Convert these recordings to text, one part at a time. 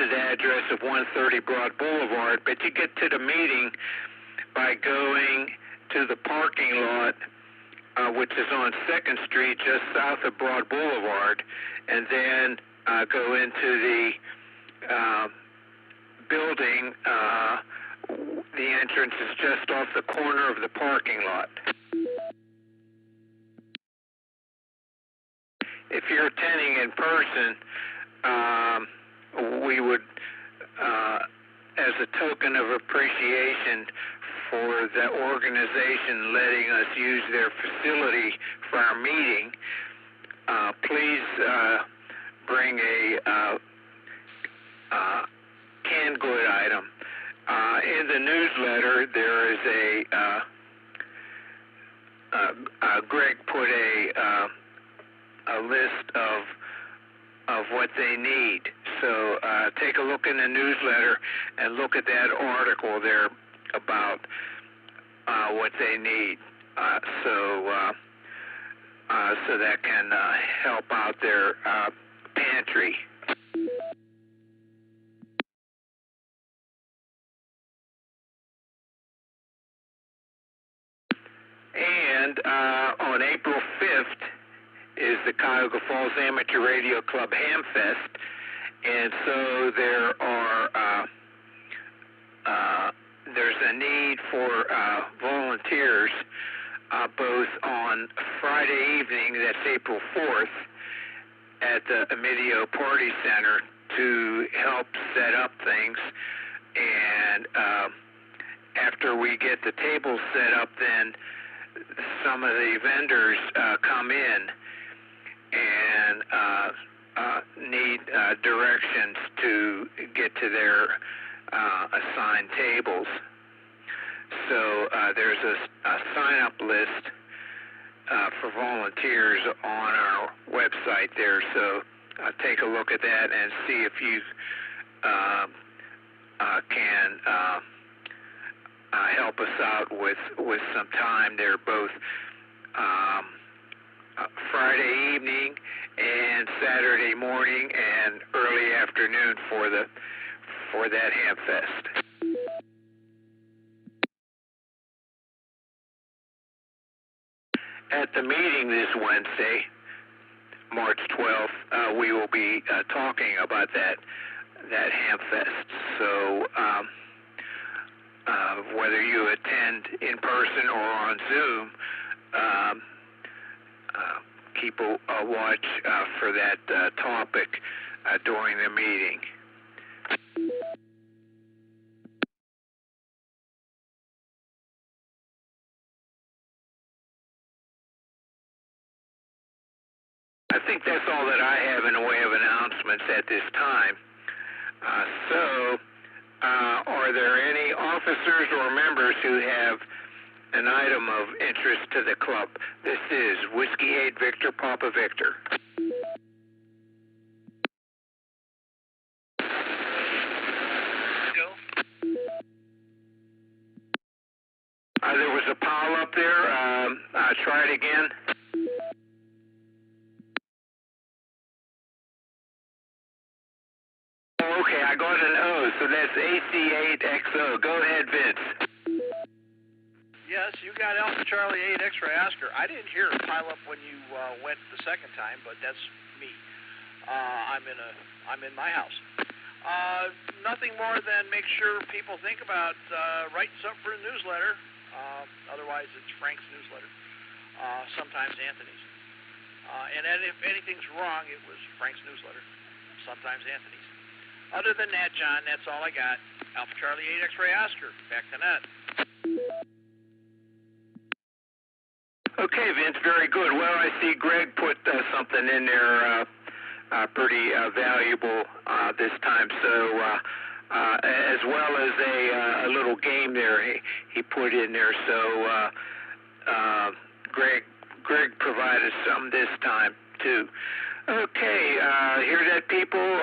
address of 130 Broad Boulevard, but you get to the meeting by going to the parking lot, which is on 2nd Street, just south of Broad Boulevard, and then go into the building. The entrance is just off the corner of the parking lot. If you're attending in person, we would, as a token of appreciation for the organization letting us use their facility for our meeting, please bring a canned good item. In the newsletter, there is Greg put a list of what they need. So take a look in the newsletter and look at that article there about what they need. So that can help out their pantry. And on April 5th is the Cuyahoga Falls Amateur Radio Club Hamfest, and so there's a need for volunteers both on Friday evening, that's April 4th, at the Amidio Party Center to help set up things, and after we get the tables set up, then some of the vendors come in and need directions to get to their assigned tables. So there's a sign-up list for volunteers on our website there. So take a look at that and see if you can help us out with some time there, both Friday evening and Saturday morning and early afternoon for that Hamfest. At the meeting this Wednesday, March 12th, we will be talking about that Hamfest. So whether you attend in person or on Zoom, keep a watch for that topic during the meeting. I think that's all that I have in the way of announcements at this time. Are there any officers or members who have an item of interest to the club? This is Whiskey 8 Victor Papa Victor. There was a pile up there. Try it again. Okay, I got an O, so that's AC8XO. Go ahead, Vince. Yes, you got Alpha Charlie 8 X-Ray Oscar. I didn't hear it pile up when you went the second time, but that's me. I'm in my house. Nothing more than make sure people think about writing something for a newsletter. Otherwise, it's Frank's newsletter. Sometimes Anthony's. And if anything's wrong, it was Frank's newsletter. Sometimes Anthony's. Other than that, John, that's all I got. Alpha Charlie 8 X-Ray Oscar. Back to net. Okay, Vince, very good. Well, I see Greg put something in there pretty valuable this time. So, as well as a little game there he put in there. So, Greg provided some this time too. Okay, hear that, people?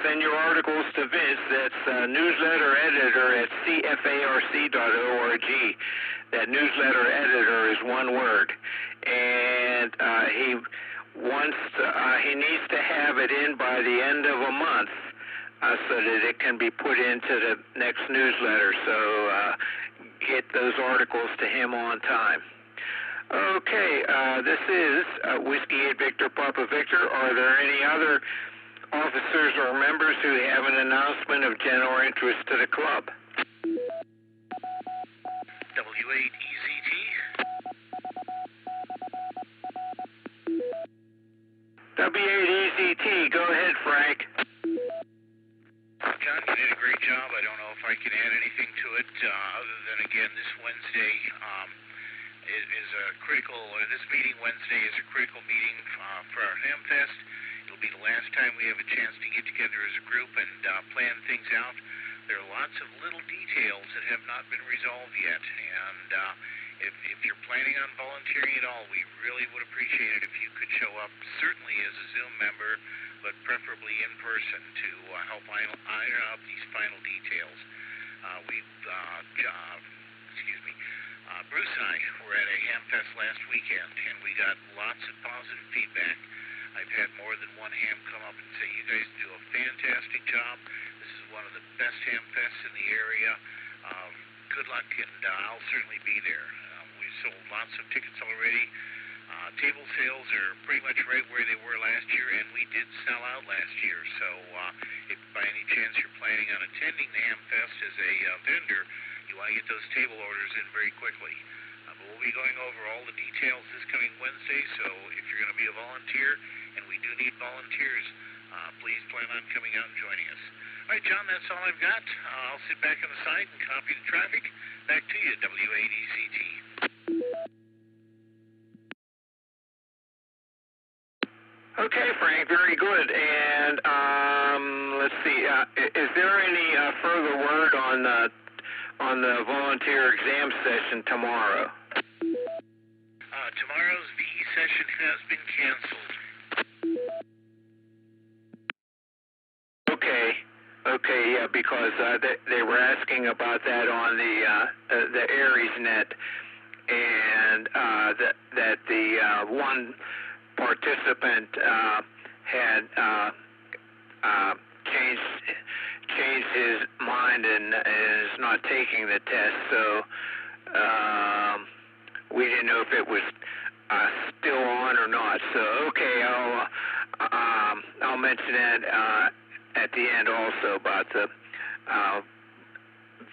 Send your articles to Vince. That's newsletter editor at cfarc.org. That newsletter editor is one word, and he needs to have it in by the end of a month so that it can be put into the next newsletter. So get those articles to him on time. Okay, this is Whiskey 8 Victor Papa Victor. Are there any other officers or members who have an announcement of general interest to the club? W8EZT. W8EZT, go ahead, Frank. John, you did a great job. I don't know if I can add anything to it, other than, again, this Wednesday this meeting Wednesday is a critical meeting for our Ham Fest. It'll be the last time we have a chance to get together as a group and plan things out. There are lots of little details that have not been resolved yet, and if you're planning on volunteering at all, we really would appreciate it if you could show up, certainly as a Zoom member, but preferably in person to help iron out these final details. Bruce and I were at a Ham Fest last weekend, and we got lots of positive feedback. I've had more than one ham come up and say, you guys do a fantastic job. This is one of the best Ham Fests in the area. Good luck, and I'll certainly be there. We've sold lots of tickets already. Table sales are pretty much right where they were last year, and we did sell out last year. So if by any chance you're planning on attending the Ham Fest as a vendor, you want to get those table orders in very quickly. But we'll be going over all the details this coming Wednesday, so if you're going to be a volunteer, and we do need volunteers, please plan on coming out and joining us. All right, John, that's all I've got. I'll sit back on the side and copy the traffic. Back to you, W8EZT. Okay, Frank, very good. And let's see, is there any further word on the volunteer exam session tomorrow? Tomorrow's VE session has been canceled. Okay, yeah, because they were asking about that on the Aries net, and that the one participant had changed his mind and is not taking the test. So we didn't know if it was still on or not. So okay, I'll mention that at the end also about the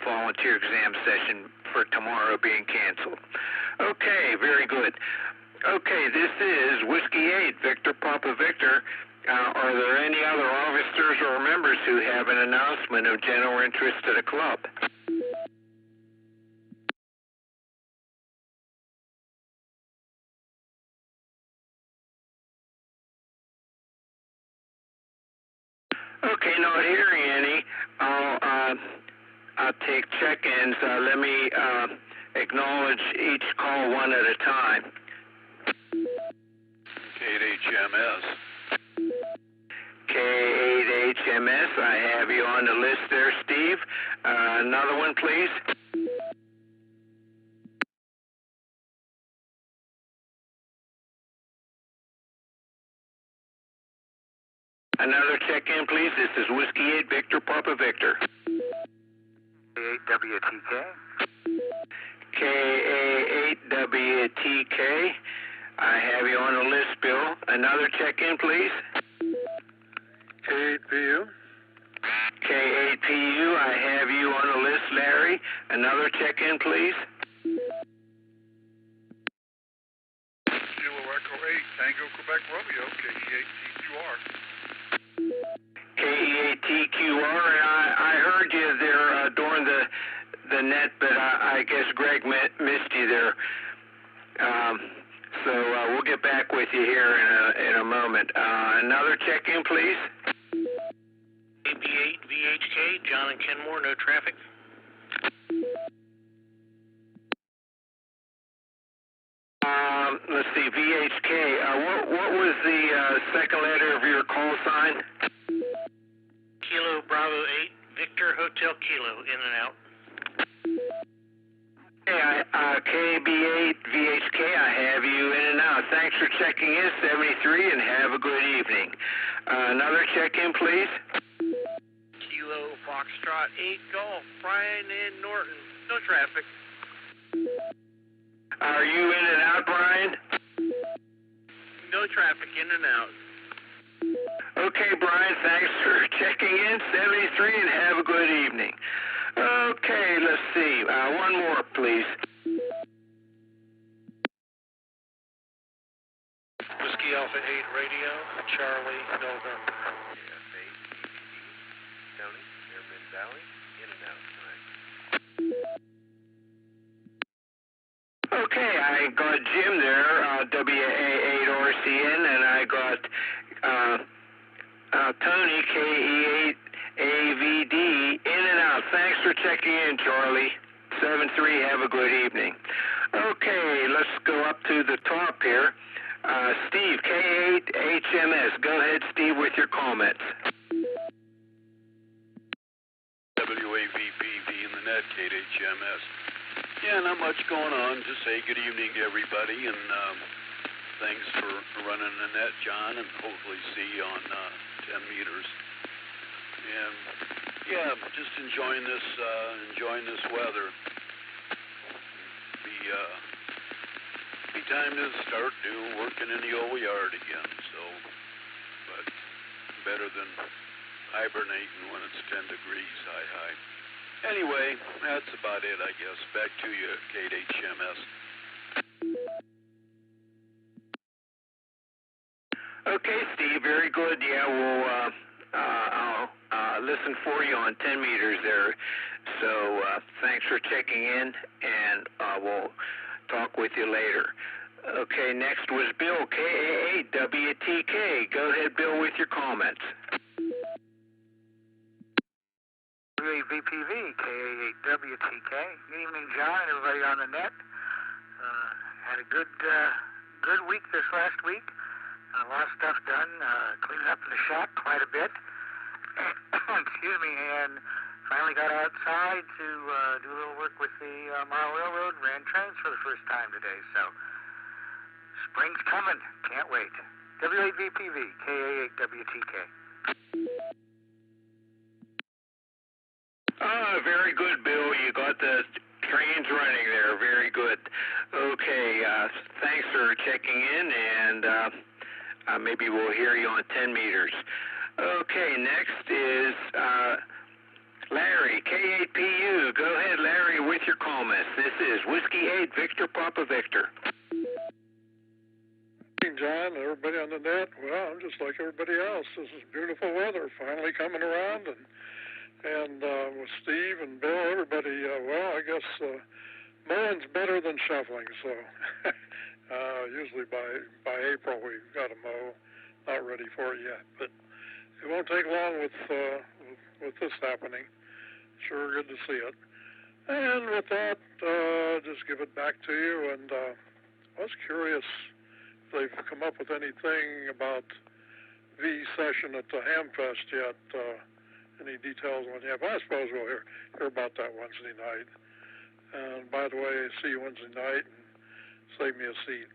volunteer exam session for tomorrow being canceled. Okay, very good. Okay, this is Whiskey 8, Victor Papa Victor. Are there any other officers or members who have an announcement of general interest to the club? Okay, not hearing any. I'll take check-ins. Let me acknowledge each call one at a time. K8HMS. K8HMS, I have you on the list there, Steve. Another one, please. Another check-in, please. This is Whiskey 8, Victor Papa Victor. K8WTK. K8WTK. I have you on the list, Bill. Another check-in, please. K8PU. K8PU, I have you on the list, Larry. Another check-in, please. Kilo Echo 8, Tango Quebec Romeo, KE8TQR. KE8TQR, and I heard you there during the net, but I guess Greg missed you there. So we'll get back with you here in a moment. Another check-in, please. AB8VHK, John and Kenmore, no traffic. Let's see, VHK. What was the second letter of your call sign? Kilo Bravo 8, Victor Hotel Kilo, in and out. KB8VHK, I have you in and out. Thanks for checking in, 73, and have a good evening. Another check-in, please. Foxtrot 8 Golf, Brian in Norton. No traffic. Are you in and out, Brian? No traffic, in and out. Okay, Brian, thanks for checking in, 73, and have a good evening. Okay, let's see. One more, please. Whiskey Alpha 8 Radio, Charlie, November. County, Airman Valley, in and out tonight. Okay, I got Jim there, WA8RCN, and I got Tony, KE8AVD, in and out. Thanks for checking in, Charlie. 73, have a good evening. Okay, let's go up to the top here. Steve, K8HMS. Go ahead, Steve, with your comments. WAVPV in the net, K8HMS. Yeah, not much going on. Just say good evening to everybody, and thanks for running the net, John, and hopefully see you on 10 meters. And yeah, just enjoying this weather. Be time to start working in the old yard again. So, but better than hibernating when it's 10 degrees high. Anyway, that's about it, I guess. Back to you, K8HMS. Okay, Steve, very good. Yeah, I'll listen for you on 10 meters there. So thanks for checking in, and we'll talk with you later. Okay, next was Bill, KA8WTK. Go ahead, Bill, with your comments. WAVPV, KA8WTK. Good evening, John, and everybody on the net. Had a good week this last week. A lot of stuff done, cleaning up in the shop quite a bit. Excuse me, and finally got outside to do a little work with the Mile Railroad. Ran trains for the first time today, so spring's coming. Can't wait. WAVPV, KA8WTK. Very good, Bill. You got the trains running there. Very good. Okay, thanks for checking in, and maybe we'll hear you on 10 meters. Okay, next is Larry, K8PU. Go ahead, Larry, with your comments. This is Whiskey 8, Victor Papa Victor. John, everybody on the net. Well, I'm just like everybody else. This is beautiful weather finally coming around, and with Steve and Bill, everybody, I guess mowing's better than shoveling, so usually by April we've got to mow. Not ready for it yet, but it won't take long with this happening. Sure good to see it. And with that, just give it back to you, and I was curious if they've come up with anything about V session at the Hamfest yet. Any details on that? But I suppose we'll hear about that Wednesday night. And by the way, see you Wednesday night and save me a seat.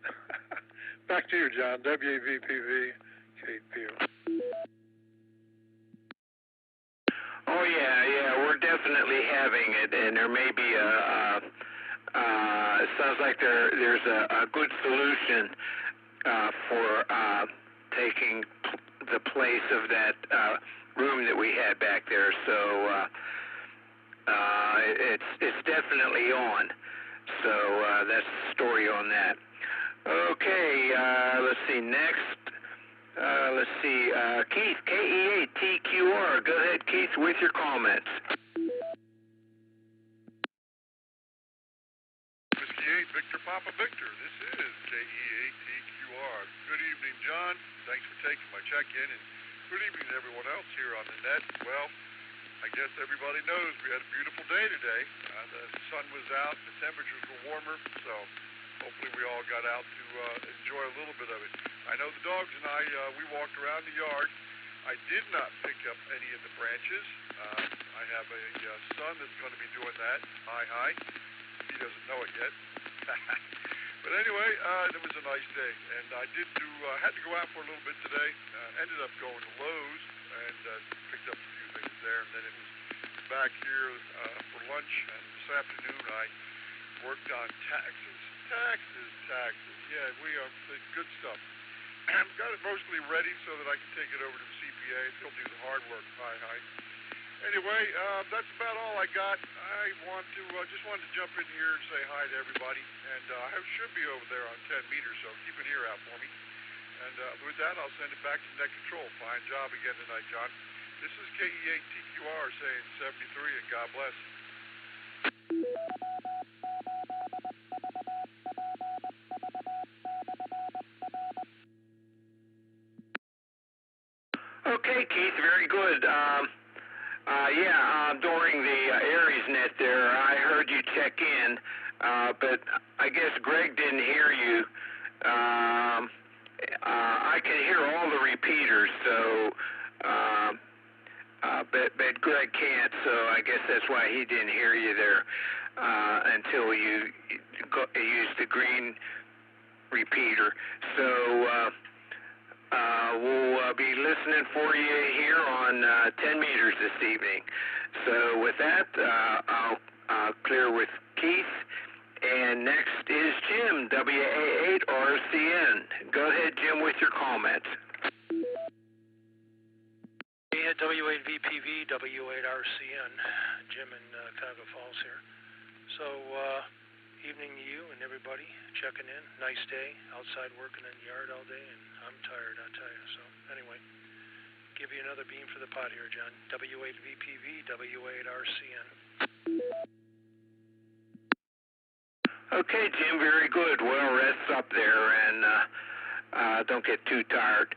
Back to you, John. WAVPV, KPU. Oh yeah, we're definitely having it, and there may be it sounds like there's a good solution for taking the place of that room that we had back there, so it's definitely on. So that's the story on that. Okay, let's see. Next, Keith, KE8TQR. Go ahead, Keith, with your comments. Whiskey 8, Victor Papa Victor. This is KE8TQR. Good evening, John. Thanks for taking my check-in, and good evening to everyone else here on the net. Well, I guess everybody knows we had a beautiful day today. The sun was out, the temperatures were warmer, so hopefully we all got out to enjoy a little bit of it. I know the dogs and I, we walked around the yard. I did not pick up any of the branches. I have a son that's going to be doing that. Hi. He doesn't know it yet. But anyway, it was a nice day, and I had to go out for a little bit today. Ended up going to Lowe's and picked up a few things there, and then it was back back here for lunch, and this afternoon I worked on taxes. Yeah, we are good stuff. Got it mostly ready so that I can take it over to the CPA. He'll do the hard work. Hi. Anyway, that's about all I got. I just wanted to jump in here and say hi to everybody, and I should be over there on 10 meters, so keep an ear out for me. And with that, I'll send it back to Net Control. Fine job again tonight, John. This is KE8TQR saying 73, and God bless. Okay, Keith, very good. During the Aries net there, I heard you check in, but I guess Greg didn't hear you. I can hear all the repeaters, so but Greg can't, so I guess that's why he didn't hear you there until you used the green repeater. So we'll be listening for you here on 10 meters this evening. So with that, I'll clear with Keith. And next is Jim, WA8RCN. Go ahead, Jim, with your comments. Yeah, W8VPV, W8RCN. Jim in Cuyahoga Falls here. So, evening to you and everybody checking in. Nice day, outside working in the yard all day, and I'm tired, I tell you. So, anyway, give you another beam for the pot here, John. W8VPV, W8RCN. Okay, Jim, very good. Well, rest up there and don't get too tired.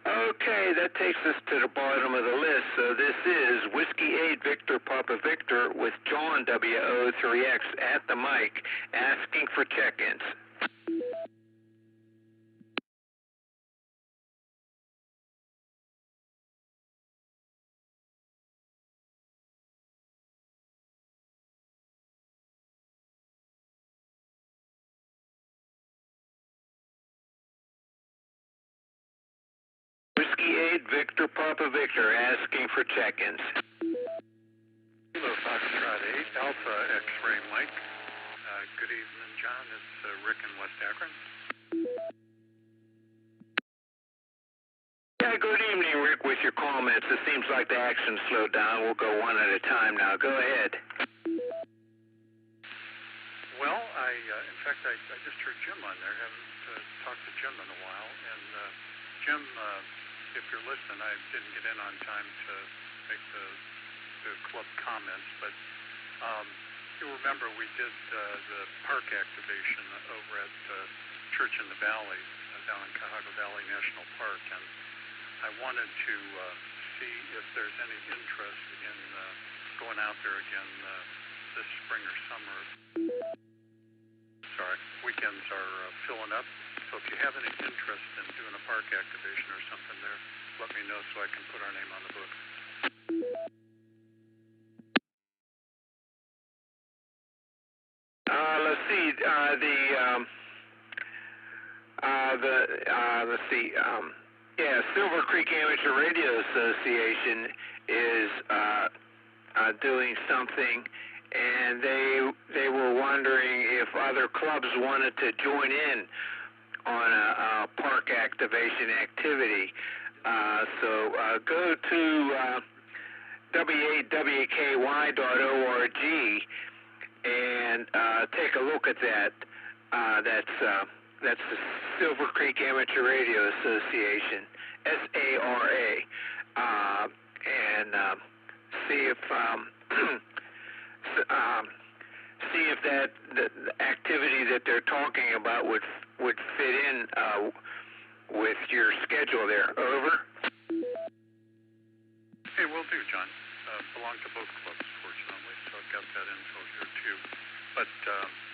Okay, that takes us to the bottom of the list. So this is Whiskey 8 Victor Papa Victor with John WO3X at the mic asking for check-ins. Whiskey 8 Victor Papa Victor asking for check-ins. Hello, Foxtrot 8 Alpha X-Ray Mike. Good evening, John. It's Rick in West Akron. Yeah, good evening, Rick, with your comments. It seems like the action slowed down. We'll go one at a time now. Go ahead. Well, in fact, I just heard Jim on there. Haven't talked to Jim in a while. And Jim, if you're listening, I didn't get in on time to make the club comments, but you remember we did the park activation over at Church in the Valley, down in Cuyahoga Valley National Park, and I wanted to see if there's any interest in going out there again this spring or summer. Sorry, weekends are filling up, so if you have any interest in doing a park activation or something there, let me know so I can put our name on the books. Let's see. Silver Creek Amateur Radio Association is doing something, and they were wondering if other clubs wanted to join in on a park activation activity. So go to w8wky.org and take a look at that. That's the Silver Creek Amateur Radio Association, SARA, and see if that the activity that they're talking about would fit in with your schedule there. Over. Hey, will do, John. Belong to both clubs, fortunately, so I've got that info here too. But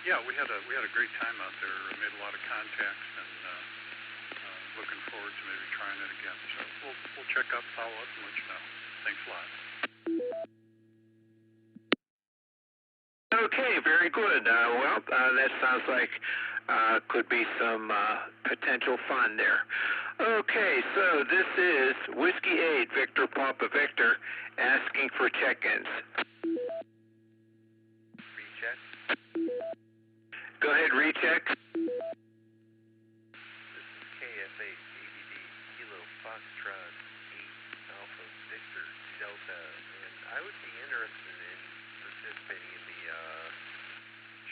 yeah, we had a great time out there. Made a lot of contacts, and looking forward to maybe trying it again. So we'll check up, follow up, and let you know. Thanks a lot. Okay, very good. That sounds like could be some potential fun there. Okay, so this is Whiskey 8 Victor Papa Victor asking for check-ins. Go ahead, recheck. This is KFA DVD Kilo Foxtrot 8 Alpha Victor Delta, and I would be interested in participating in the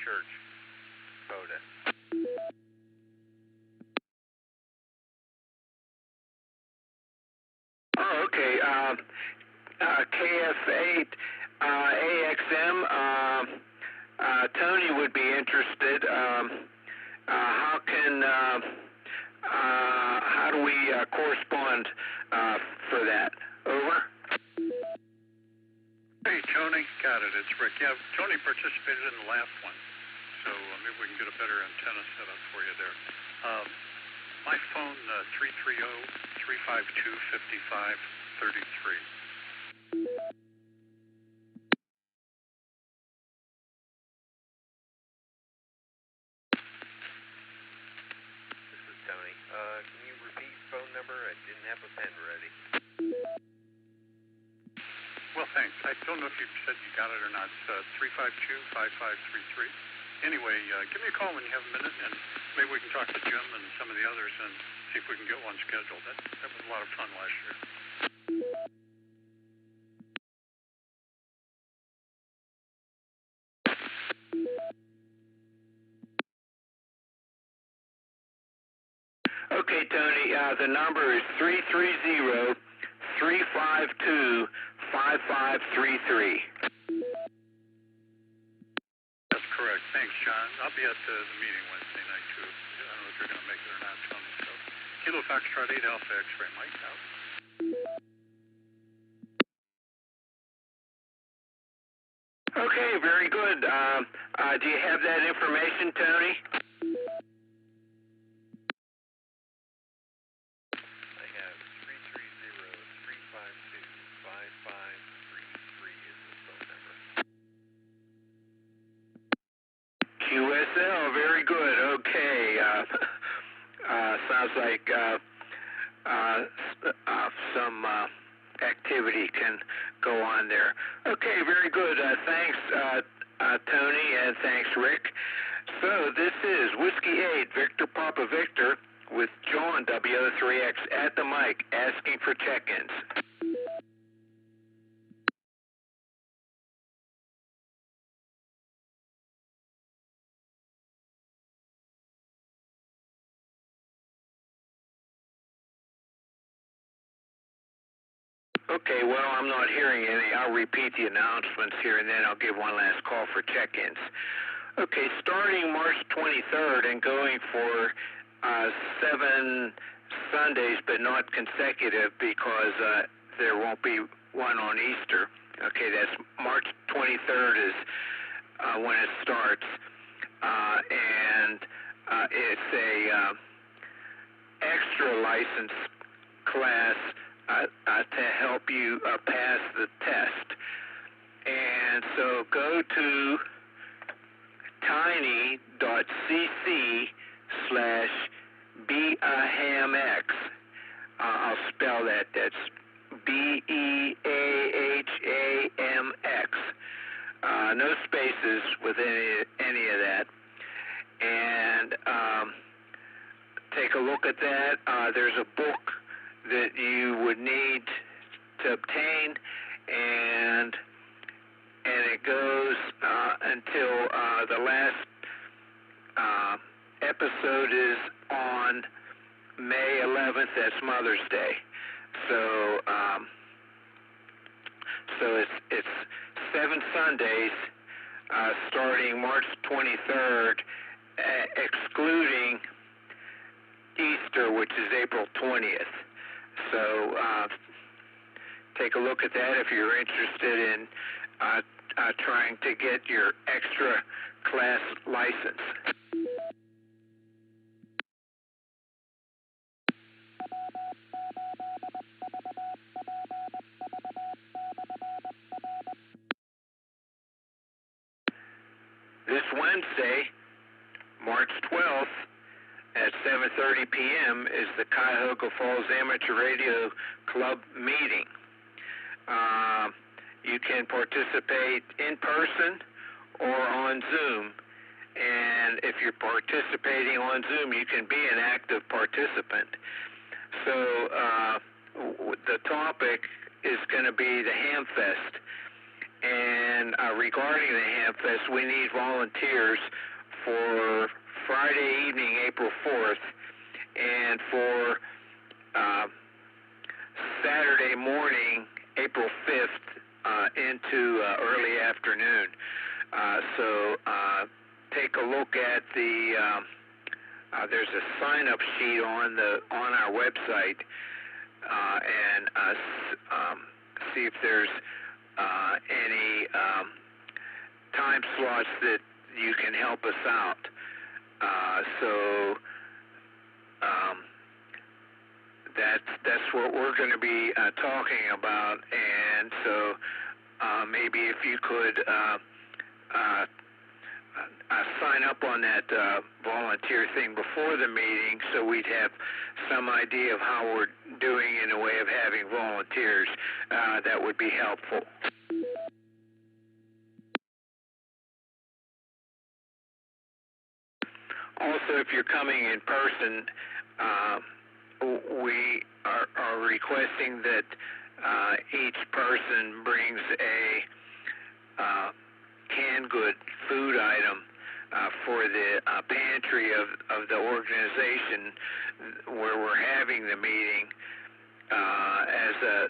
church quota. Oh, okay. KF8 AXM. Tony would be interested. How do we correspond for that? Over. Hey, Tony. Got it. It's Rick. Yeah, Tony participated in the last one, so maybe we can get a better antenna set up for you there. My phone, 330-352-5533. Tony, can you repeat phone number? I didn't have a pen ready. Well, thanks. I don't know if you said you got it or not. It's 352-5533. Anyway, give me a call when you have a minute, and maybe we can talk to Jim and some of the others and see if we can get one scheduled. That was a lot of fun last year. Okay, Tony, the number is 330-352-5533. That's correct. Thanks, John. I'll be at the meeting Wednesday night, too. I don't know if you're going to make it or not, Tony. So, Kilo Foxtrot 8 Alpha X-Ray, Mike out. Okay, very good. Do you have that information, Tony? QSL, very good. Okay. Sounds like some activity can go on there. Okay, very good. Thanks, Tony, and thanks, Rick. So this is Whiskey 8, Victor Papa Victor, with John W03X at the mic, asking for check-ins. Okay, well, I'm not hearing any. I'll repeat the announcements here, and then I'll give one last call for check-ins. Okay, starting March 23rd and going for 7 Sundays, but not consecutive because there won't be one on Easter. Okay, that's March 23rd is when it starts, and it's a extra license class to help you pass the test. And so go to tiny.cc/BEAHAMX. I'll spell that. That's BEAHAMX. No spaces with any of that. And take a look at that. There's a book that you would need to obtain, and it goes until the last episode is on May 11th. That's Mother's Day. So it's 7 Sundays starting March 23rd, excluding Easter, which is April 20th. So take a look at that if you're interested in trying to get your extra class license. This Wednesday, March 12th, at 7:30 p.m. is the Cuyahoga Falls Amateur Radio Club meeting. You can participate in person or on Zoom, and if you're participating on Zoom, you can be an active participant. So the topic is going to be the Hamfest. And regarding the Hamfest, we need volunteers for Friday evening, April 4th, and for Saturday morning, April 5th, into early afternoon. So take a look at the there's a sign-up sheet on our website, and see if there's any time slots that you can help us out. So that's what we're going to be talking about, and so maybe if you could sign up on that volunteer thing before the meeting, so we'd have some idea of how we're doing in the way of having volunteers. That would be helpful. Also, if you're coming in person, we are requesting that each person brings a canned good food item for the pantry of the organization where we're having the meeting, as a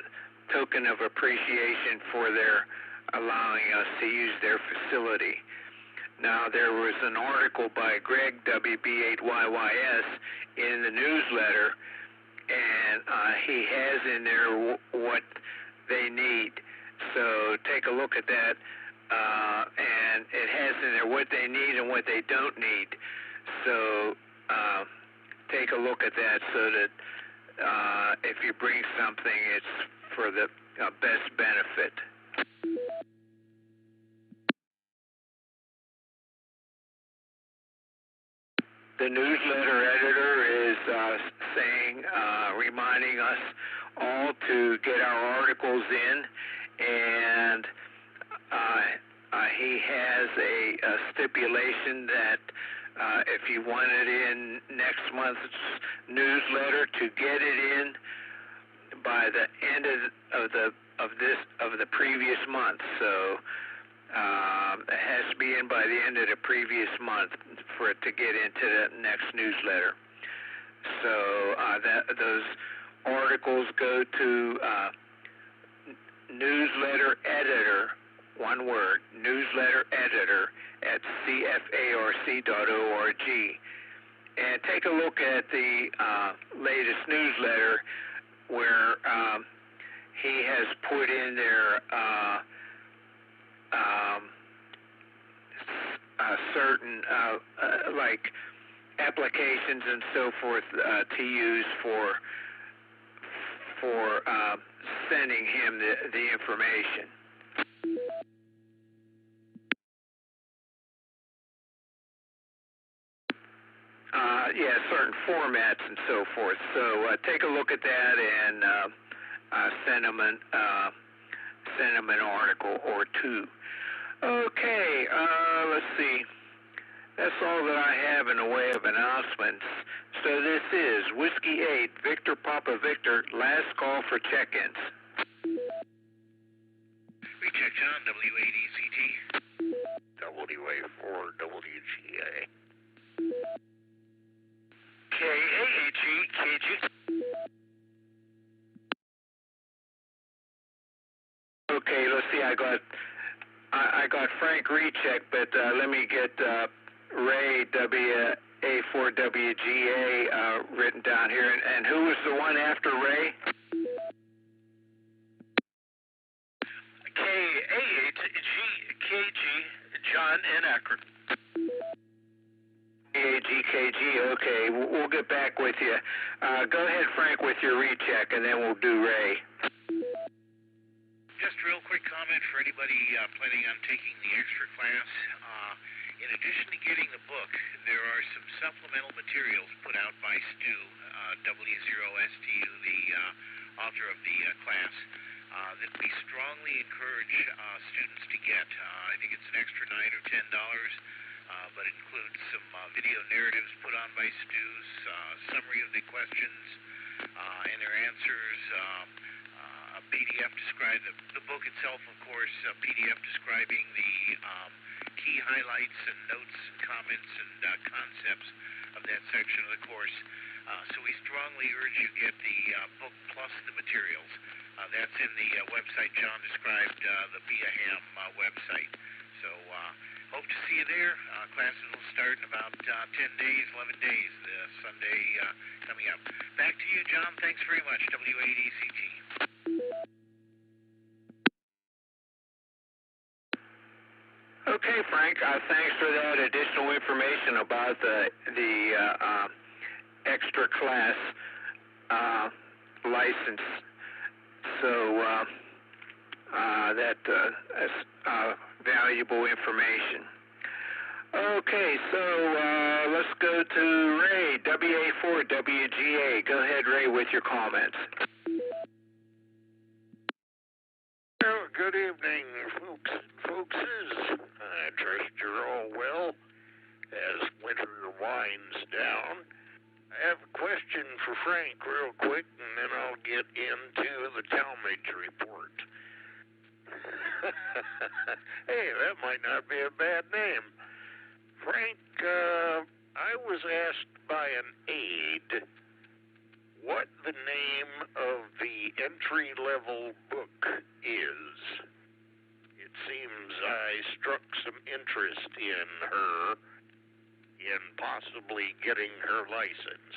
token of appreciation for their allowing us to use their facility. Now, there was an article by Greg, WB8YYS, in the newsletter, and he has in there what they need. So take a look at that, and it has in there what they need and what they don't need. So take a look at that so that if you bring something, it's for the best benefit. The newsletter editor is reminding us all to get our articles in, and he has a stipulation that if you want it in next month's newsletter, to get it in by the end of the previous month. So it has to be in by the end of the previous month for it to get into the next newsletter. So those articles go to newsletter editor, one word, newsletter editor at cfarc.org. And take a look at the latest newsletter where he has put in there certain like applications and so forth to use for sending him the information. Certain formats and so forth. So take a look at that and send him an article or two. Okay, let's see. That's all that I have in the way of announcements. So this is Whiskey 8, Victor Papa Victor, last call for check-ins. Recheck John, W8ECT. WA4WGA. KAAG. Okay, let's see. I got Frank recheck, but let me get Ray WA4WGA written down here. And who was the one after Ray? KAAG, John in Akron. KAGKG, okay. We'll get back with you. Go ahead, Frank, with your recheck, and then we'll do Ray. Just a real quick comment for anybody planning on taking the extra class. In addition to getting the book, there are some supplemental materials put out by Stu, W0STU, the author of the class, that we strongly encourage students to get. I think it's an extra $9 or $10 but includes some video narratives put on by Stu's, summary of the questions and their answers, a PDF describe the book itself, of course, a PDF describing the key highlights and notes and comments and concepts of that section of the course. So we strongly urge you get the book plus the materials. That's in the website John described, the Be a Ham website. So hope to see you there. Classes will start in about 10 days, 11 days, Sunday coming up. Back to you, John. Thanks very much, W8ECT. Okay, Frank, thanks for that additional information about the extra class license. So that's valuable information. Okay, so let's go to Ray, WA4WGA. Go ahead, Ray, with your comments. Well, good evening, folks and folkses. I trust you're all well as winter winds down. I have a question for Frank real quick, and then I'll get into the Talmadge report. Hey, that might not be a bad name. Frank, I was asked by an aide what the name of the entry-level book is. It seems I struck some interest in her in possibly getting her license.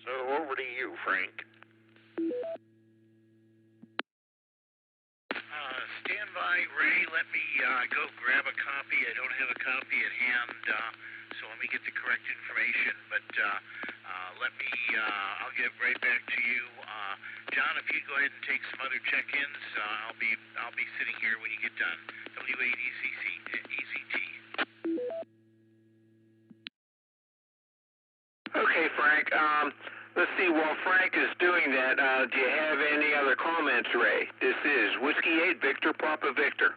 So over to you, Frank. Stand by, Ray. Let me go grab a copy. I don't have a copy at hand, so let me get the correct information. But I'll get right back to you. John, if you go ahead and take some other check-ins, I'll be sitting here when you get done. W8ECT. Okay, Frank. Let's see. While Frank is doing that, do you have any other comments, Ray? This is Whiskey 8 Victor Papa Victor.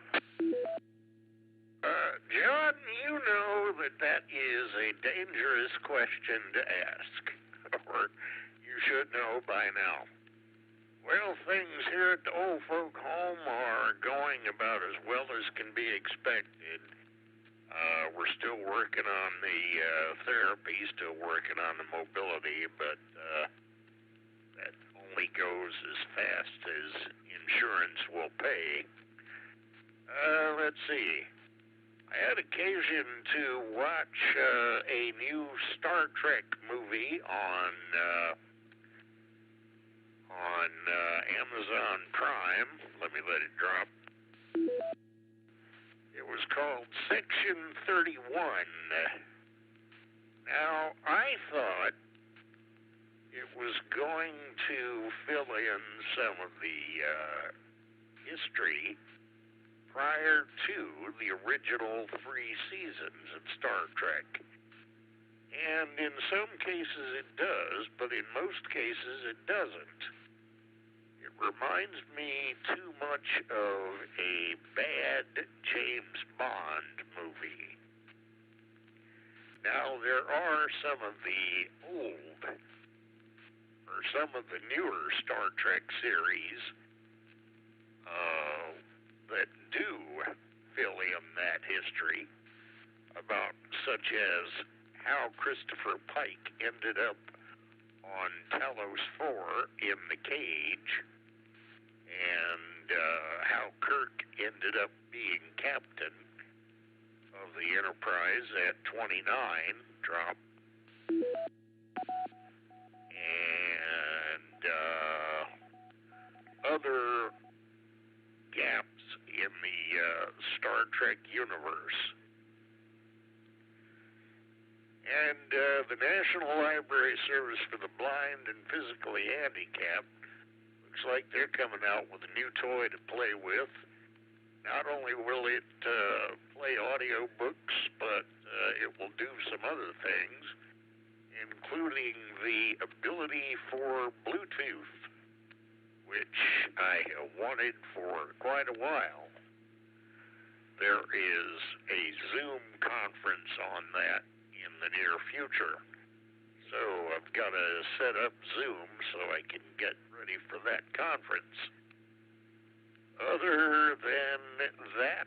John, you know that is a dangerous question to ask, or you should know by now. Well, things here at the old folk home are going about as well as can be expected. We're still working on the therapy, still working on the mobility, but that only goes as fast as insurance will pay. Let's see. I had occasion to watch a new Star Trek movie on Amazon Prime. Let me let it drop. It was called Section 31. Now, I thought it was going to fill in some of the history prior to the original 3 seasons of Star Trek. And in some cases it does, but in most cases it doesn't. It reminds me too much of a bad James Bond movie. Now, there are some of the old, or some of the newer Star Trek series that do fill in that history, about such as how Christopher Pike ended up on Talos 4 in the cage, and how Kirk ended up being captain of the Enterprise at 29, drop, and other gaps in the Star Trek universe. And the National Library Service for the Blind and Physically Handicapped looks like they're coming out with a new toy to play with. Not only will it play audiobooks, but it will do some other things, including the ability for Bluetooth, which I have wanted for quite a while. there is a Zoom conference on that in the near future. So I've got to set up Zoom so I can get ready for that conference. Other than that,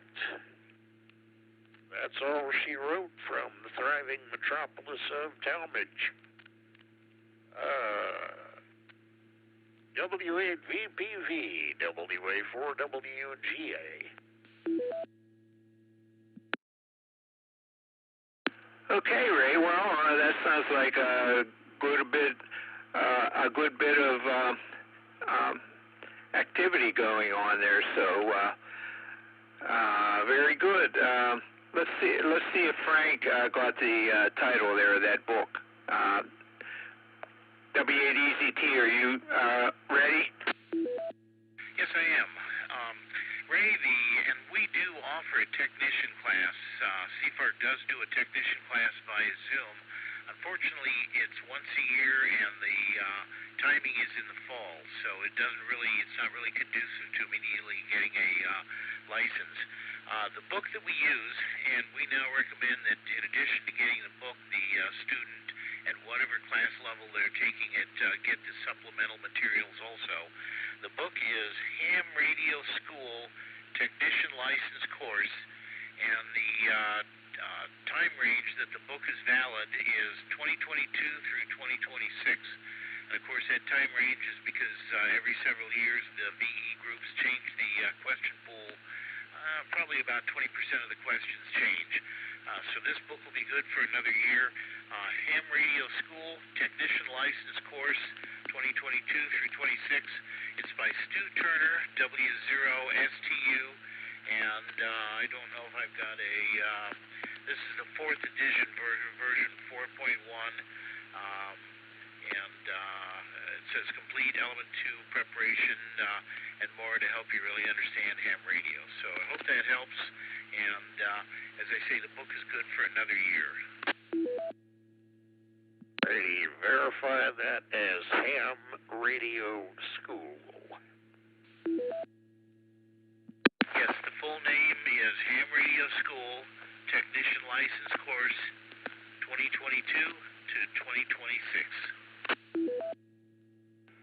that's all she wrote from the thriving metropolis of Talmadge. W8VPV, WA4WGA. Okay, Ray. Well, that sounds like a good bit of activity going on there. So very good. Let's see if Frank got the title there of that book. W8EZT, are you ready? Yes, I am. Ray, and we do offer a technician class. CFARC does do a technician class via Zoom. Unfortunately, it's once a year, and the timing is in the fall, so it's not really conducive to immediately getting a license. The book that we use, and we now recommend that in addition to getting the book, the student at whatever class level they're taking it get the supplemental materials also. The book is Ham Radio School Technician License Course, and the time range that the book is valid is 2022 through 2026. And of course, that time range is because every several years the VE groups change the question pool. Probably about 20% of the questions change. So this book will be good for another year. Ham Radio School Technician License Course 2022 through 26. It's by Stu Turner, W0STU, and I don't know if I've got a, this is the 4th edition version 4.1, and it says complete element 2 preparation and more to help you really understand ham radio. So I hope that helps, and as I say, the book is good for another year. They verify that as Ham Radio School. Yes, the full name is Ham Radio School Technician License Course 2022 to 2026.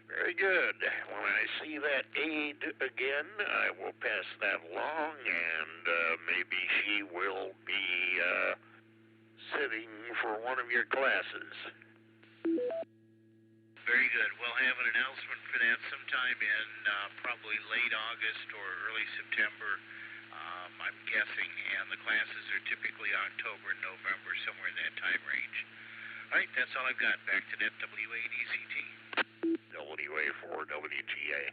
Very good. When I see that aide again, I will pass that along, and maybe she will be sitting for one of your classes. Very good. We'll have an announcement for that sometime in probably late August or early September, I'm guessing, and the classes are typically October and November, somewhere in that time range. All right, that's all I've got. Back to net W8EZT. WA4WGA.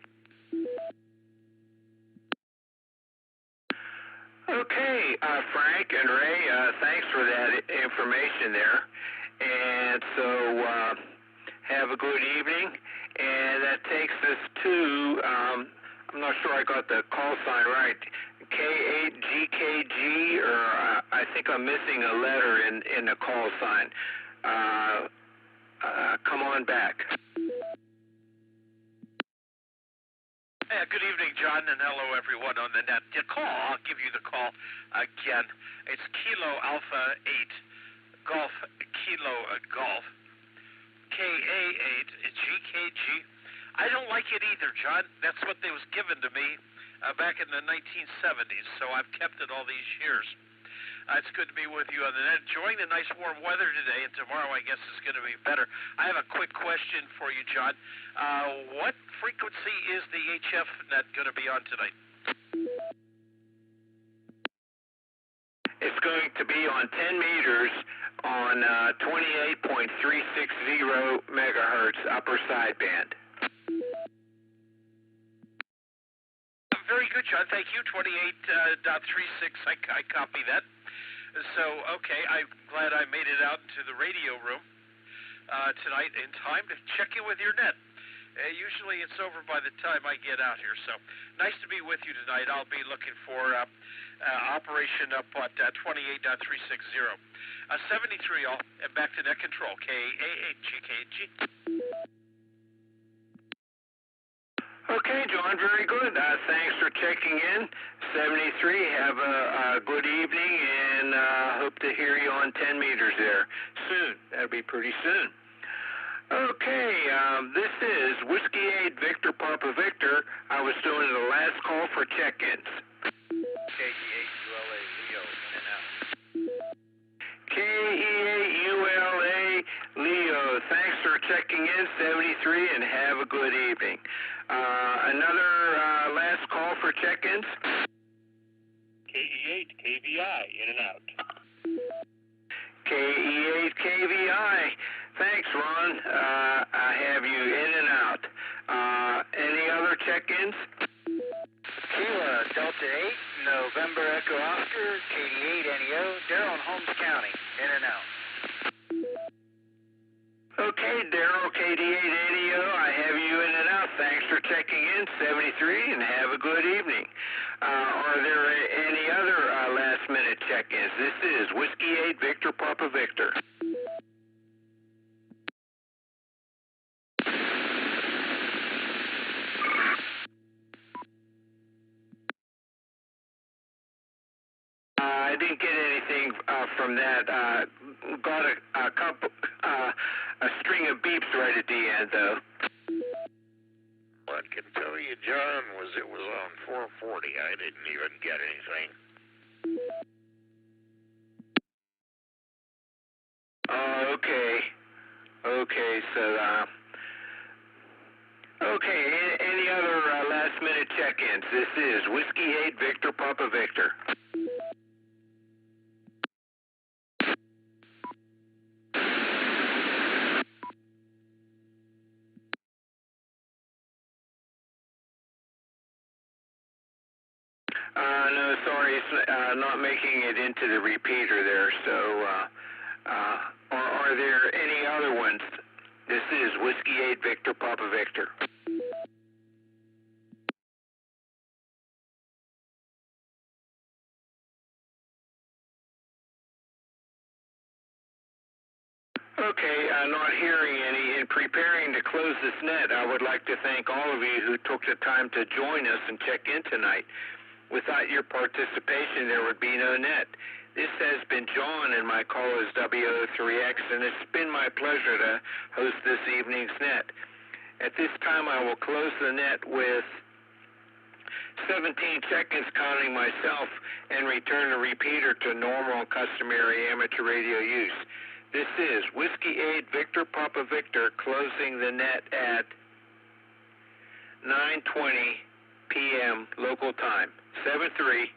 Okay, Frank and Ray, thanks for that information there. And so have a good evening. And that takes us to, I'm not sure I got the call sign right, K8GKG, or I think I'm missing a letter in the call sign. Come on back. Good evening, John, and hello, everyone on the net. The call, I'll give you the call again. It's Kilo Alpha 8, Golf, Kilo Golf, KA8, GKG. I don't like it either, John. That's what they was given to me back in the 1970s, so I've kept it all these years. It's good to be with you on the net. Enjoying the nice warm weather today, and tomorrow I guess is going to be better. I have a quick question for you, John. What frequency is the HF net going to be on tonight? It's going to be on 10 meters on 28.360 megahertz upper sideband. Very good, John. Thank you. 28.36. I copy that. So, okay, I'm glad I made it out into the radio room tonight in time to check in with your net. Usually it's over by the time I get out here. So, nice to be with you tonight. I'll be looking for operation up at 28.360. 73 all, and back to net control. KA8GKG. Okay, John, very good. Thanks for checking in. 73, have a good evening, and hope to hear you on 10 meters there soon. That'll be pretty soon. Okay, this is Whiskey 8 Victor Papa Victor. I was doing the last call for check-ins. KE8ULA Leo, in and out. KE8ULA Leo, thanks for checking in, 73, and have a good evening. Another last call for check-ins. KE8 KVI, in and out. KE8 KVI, thanks, Ron. I have you in and out. Any other check-ins? Kila, Delta 8, November Echo Oscar, KD8 NEO, Darrell in Holmes County, in and out. Okay, Darrell, KD8 NEO, I have you in and out. Thanks for checking in, 73, and have a good evening. Are there any other last-minute check-ins? This is Whiskey 8 Victor Papa Victor. I didn't get anything from that. Got a couple, a string of beeps right at the end, though. What I can tell you, John, was it was on 440. I didn't even get anything. Okay. Okay, so, okay, any other last-minute check-ins? This is Whiskey 8 Victor Papa Victor. No, sorry, it's not making it into the repeater there, so, are there any other ones? This is Whiskey 8 Victor Papa Victor. Okay, not hearing any. In preparing to close this net, I would like to thank all of you who took the time to join us and check in tonight. Without your participation, there would be no net. This has been John, and my call is WO3X, and it's been my pleasure to host this evening's net. At this time, I will close the net with 17 check-ins counting myself and return the repeater to normal and customary amateur radio use. This is Whiskey 8 Victor Papa Victor closing the net at 9:20 p.m. local time. 7-3.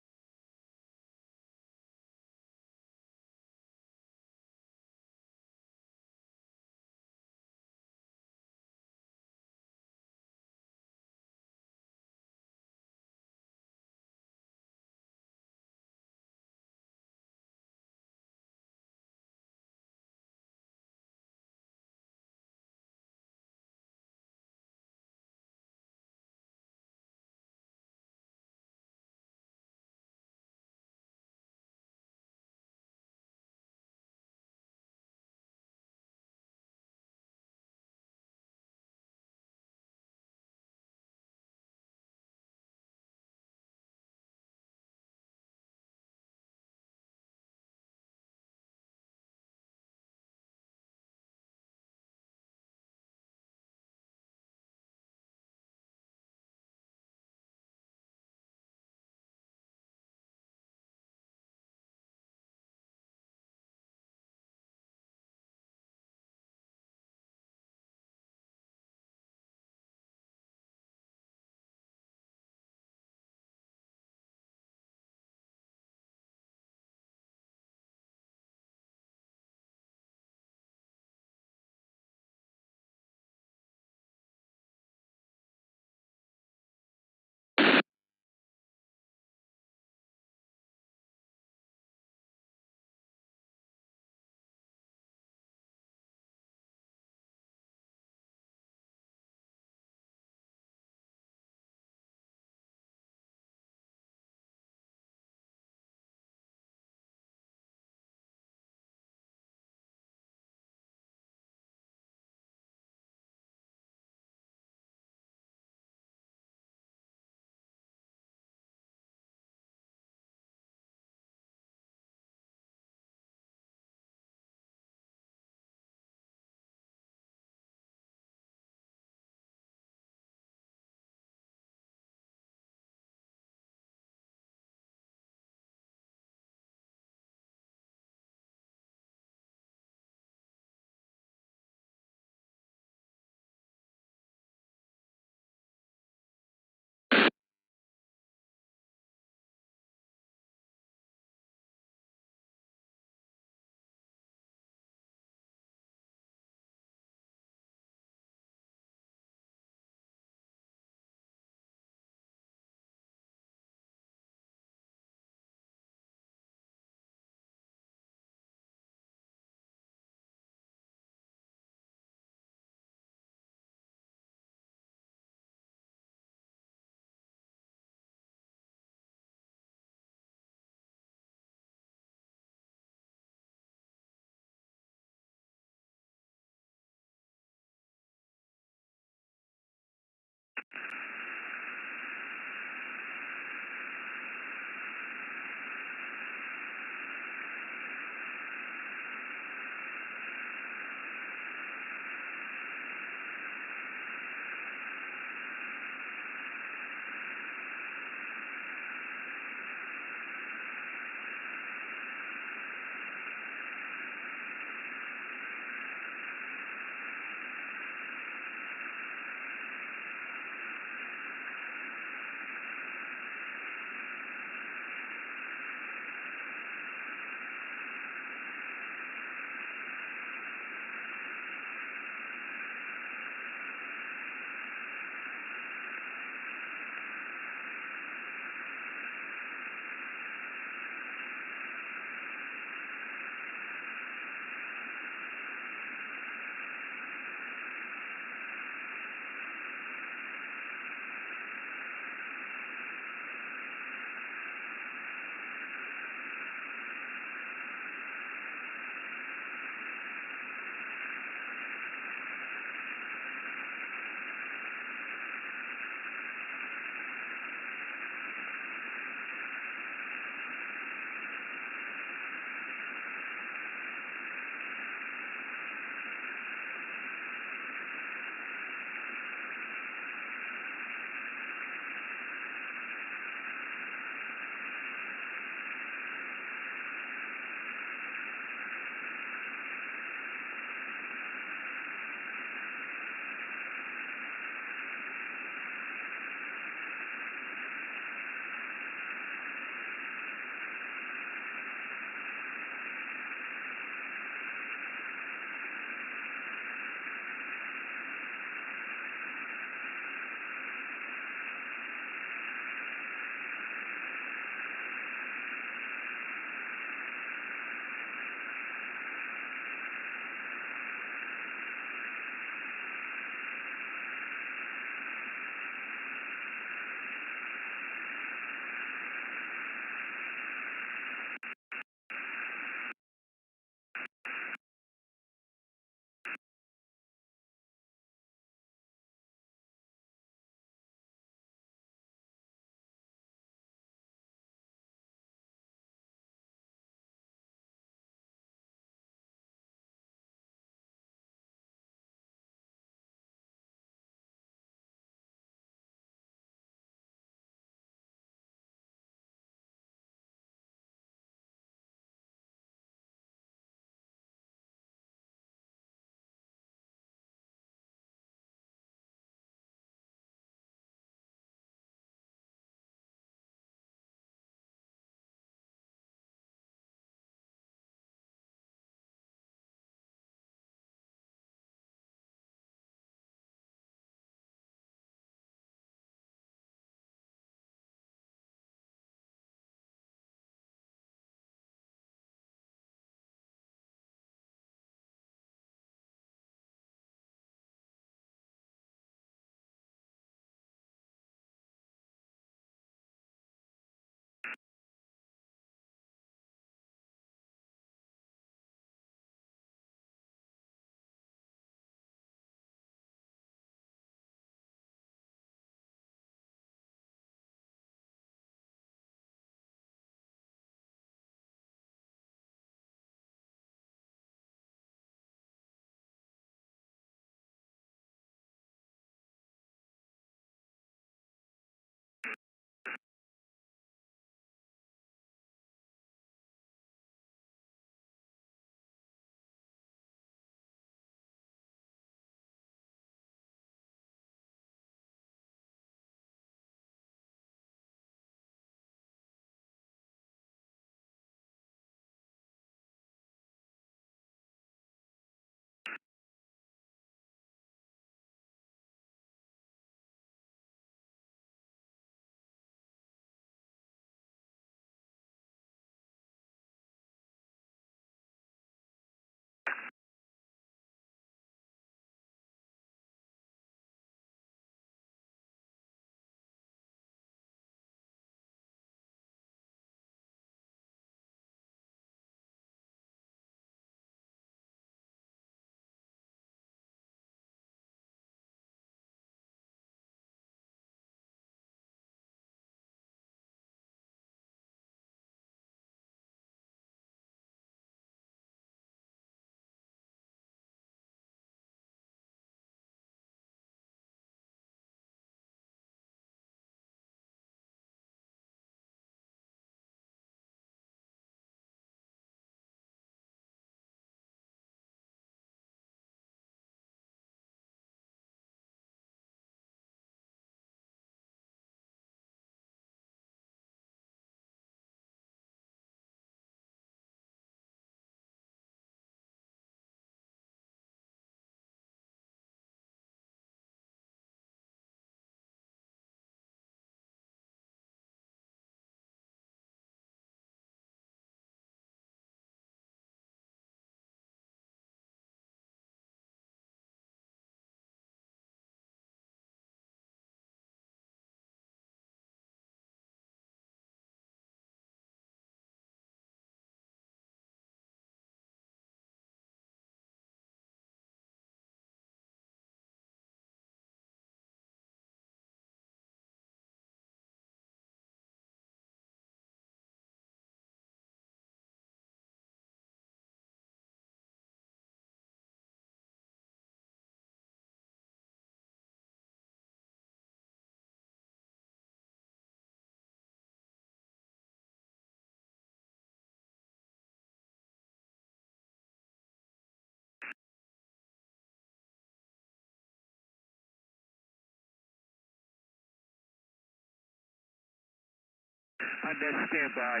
On net standby.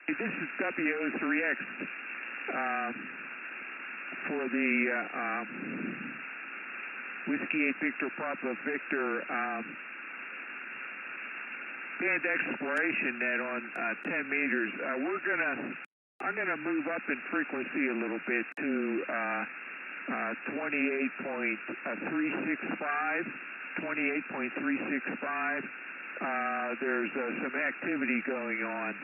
This is WO3X for the Whiskey 8 Victor Papa Victor band exploration net on 10 meters. I'm gonna move up in frequency a little bit to 28.365. 28.365. There's some activity going on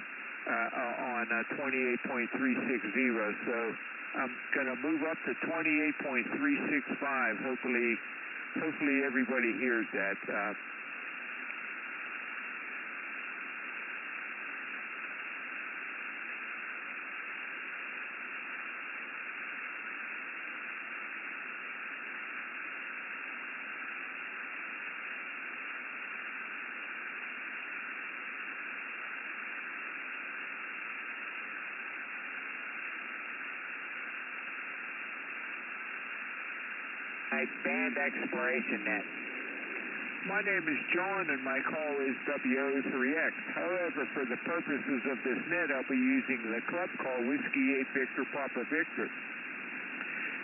28.360. So I'm going to move up to 28.365. Hopefully everybody hears that. Band exploration net. My name is John and my call is WO3X. However, for the purposes of this net, I'll be using the club call Whiskey 8 Victor Papa Victor.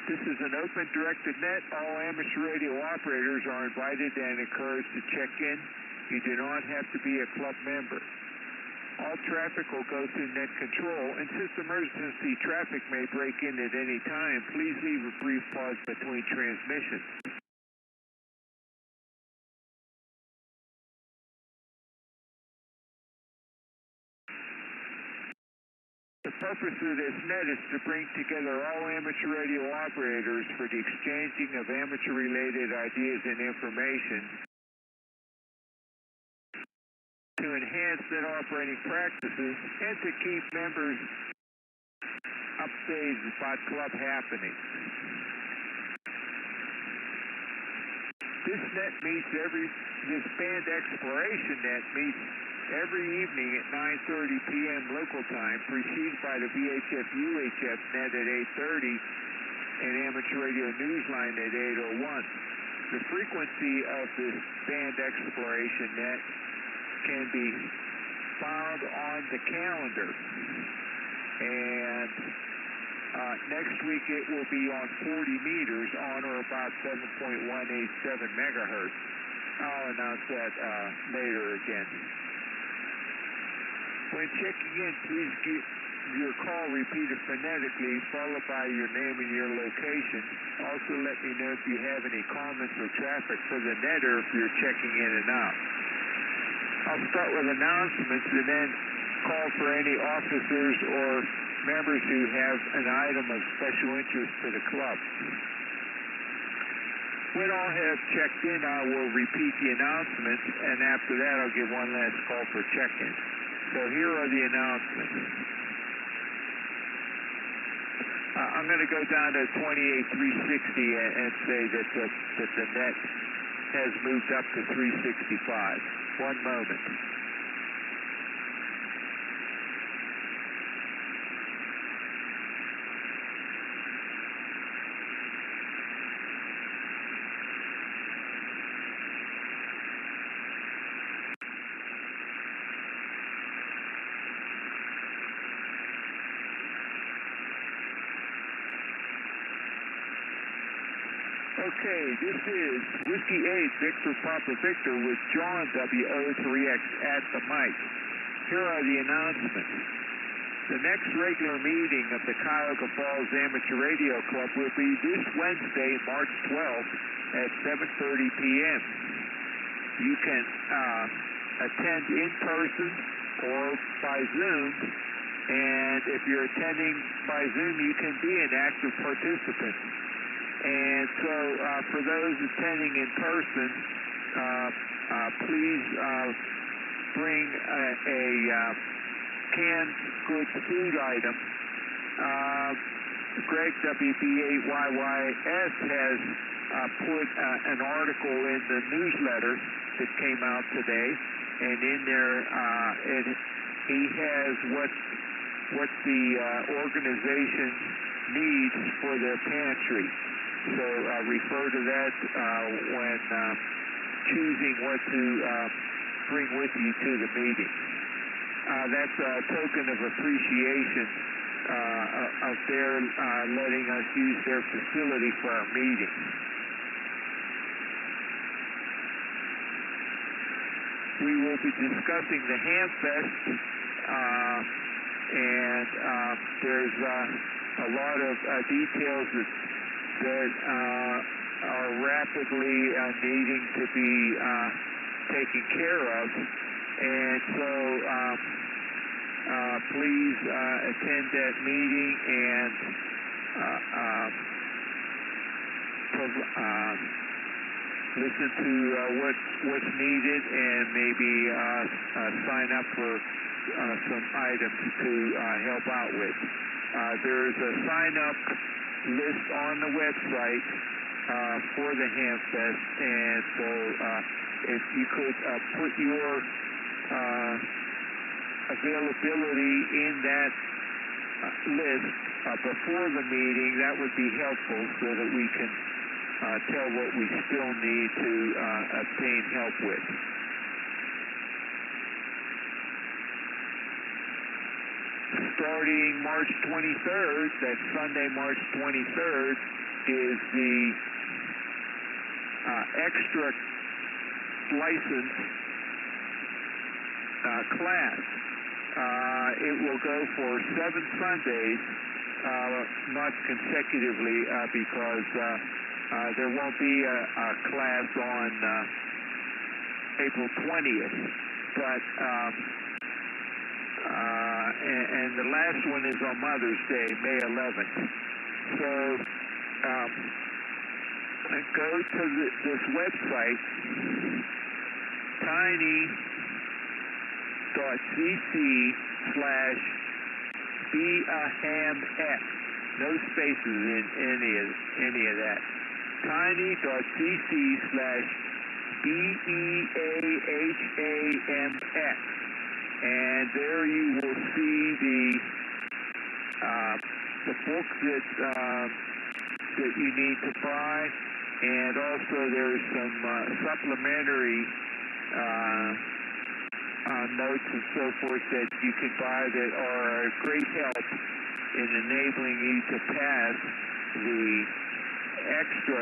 This is an open directed net. All amateur radio operators are invited and encouraged to check in. You do not have to be a club member. All traffic will go through net control, and since emergency traffic may break in at any time, please leave a brief pause between transmissions. The purpose of this net is to bring together all amateur radio operators for the exchanging of amateur-related ideas and information, to enhance net operating practices, and to keep members updated about club happenings. This band exploration net meets every evening at 9:30 p.m. local time, preceded by the VHF-UHF net at 8:30 and amateur radio newsline at 8:01. The frequency of this band exploration net can be found on the calendar, and next week it will be on 40 meters on or about 7.187 megahertz. I'll announce that later again. When checking in, please get your call repeated phonetically, followed by your name and your location. Also let me know if you have any comments or traffic for the net or if you're checking in and out. I'll start with announcements and then call for any officers or members who have an item of special interest to the club. When all have checked in, I will repeat the announcements, and after that, I'll give one last call for check-in. So here are the announcements. I'm going to go down to 28,360 and say that the net has moved up to 365. One moment. Okay, this is Whiskey 8, Victor Papa Victor with John WO3X at the mic. Here are the announcements. The next regular meeting of the Cuyahoga Falls Amateur Radio Club will be this Wednesday, March 12th at 7:30 p.m. You can attend in person or by Zoom, and if you're attending by Zoom, you can be an active participant. And so for those attending in person, please bring a canned goods food item. Greg WB8YYS has put an article in the newsletter that came out today, and in there he has what the organization needs for their pantry. So refer to that when choosing what to bring with you to the meeting. That's a token of appreciation of their letting us use their facility for our meeting. We will be discussing the Hamfest, and there's a lot of details that are rapidly needing to be taken care of, and so please attend that meeting and listen to what's needed, and maybe sign up for some items to help out with. There's a sign-up list on the website for the Hamfest, and so if you could put your availability in that list before the meeting, that would be helpful so that we can tell what we still need to obtain help with. Starting March 23rd, that's Sunday, March 23rd, is the extra license class. It will go for 7 Sundays, not consecutively, because there won't be a class on April 20th, but and the last one is on Mother's Day, May 11th. So go to this website, tiny.cc/beahamx. No spaces in any of that. tiny.cc/beahamx. And there you will see the book that you need to buy, and also there's some supplementary notes and so forth that you can buy that are a great help in enabling you to pass the extra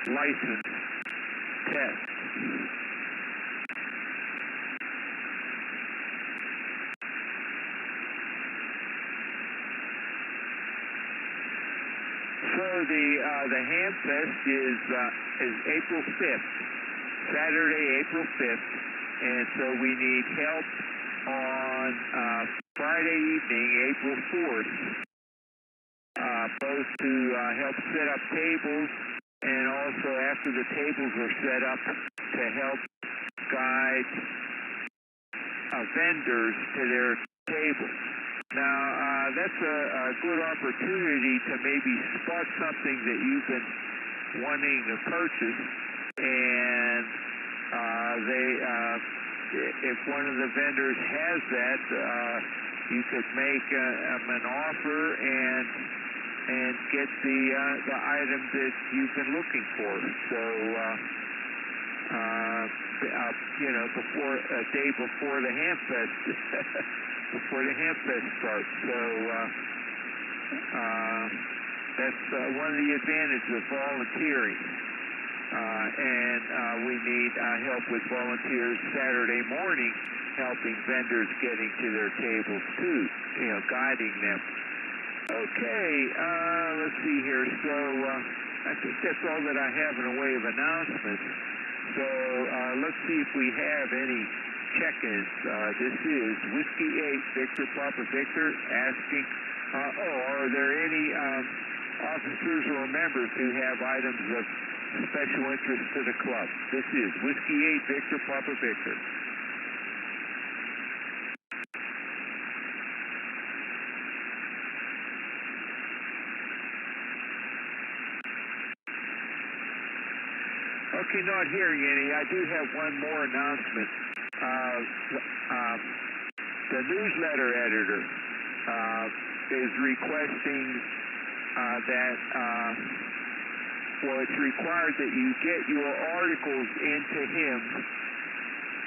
license test. So the Hamfest is April 5th, Saturday, April 5th, and so we need help on Friday evening, April 4th, both to help set up tables and also after the tables are set up to help guide vendors to their tables. Now, that's a good opportunity to maybe spot something that you've been wanting to purchase, and if one of the vendors has that, you could make an offer and get the item that you've been looking for. So, before a day before the Hamfest, before the Hamfest starts. So that's one of the advantages of volunteering. And we need help with volunteers Saturday morning, helping vendors getting to their tables too, guiding them. Okay, let's see here. So I think that's all that I have in the way of announcements. So let's see if we have any check-ins. This is Whiskey 8 Victor Papa Victor asking, are there any officers or members who have items of special interest to the club? This is Whiskey 8 Victor Papa Victor. Okay, not hearing any. I do have one more announcement. The newsletter editor is requesting that it's required that you get your articles into him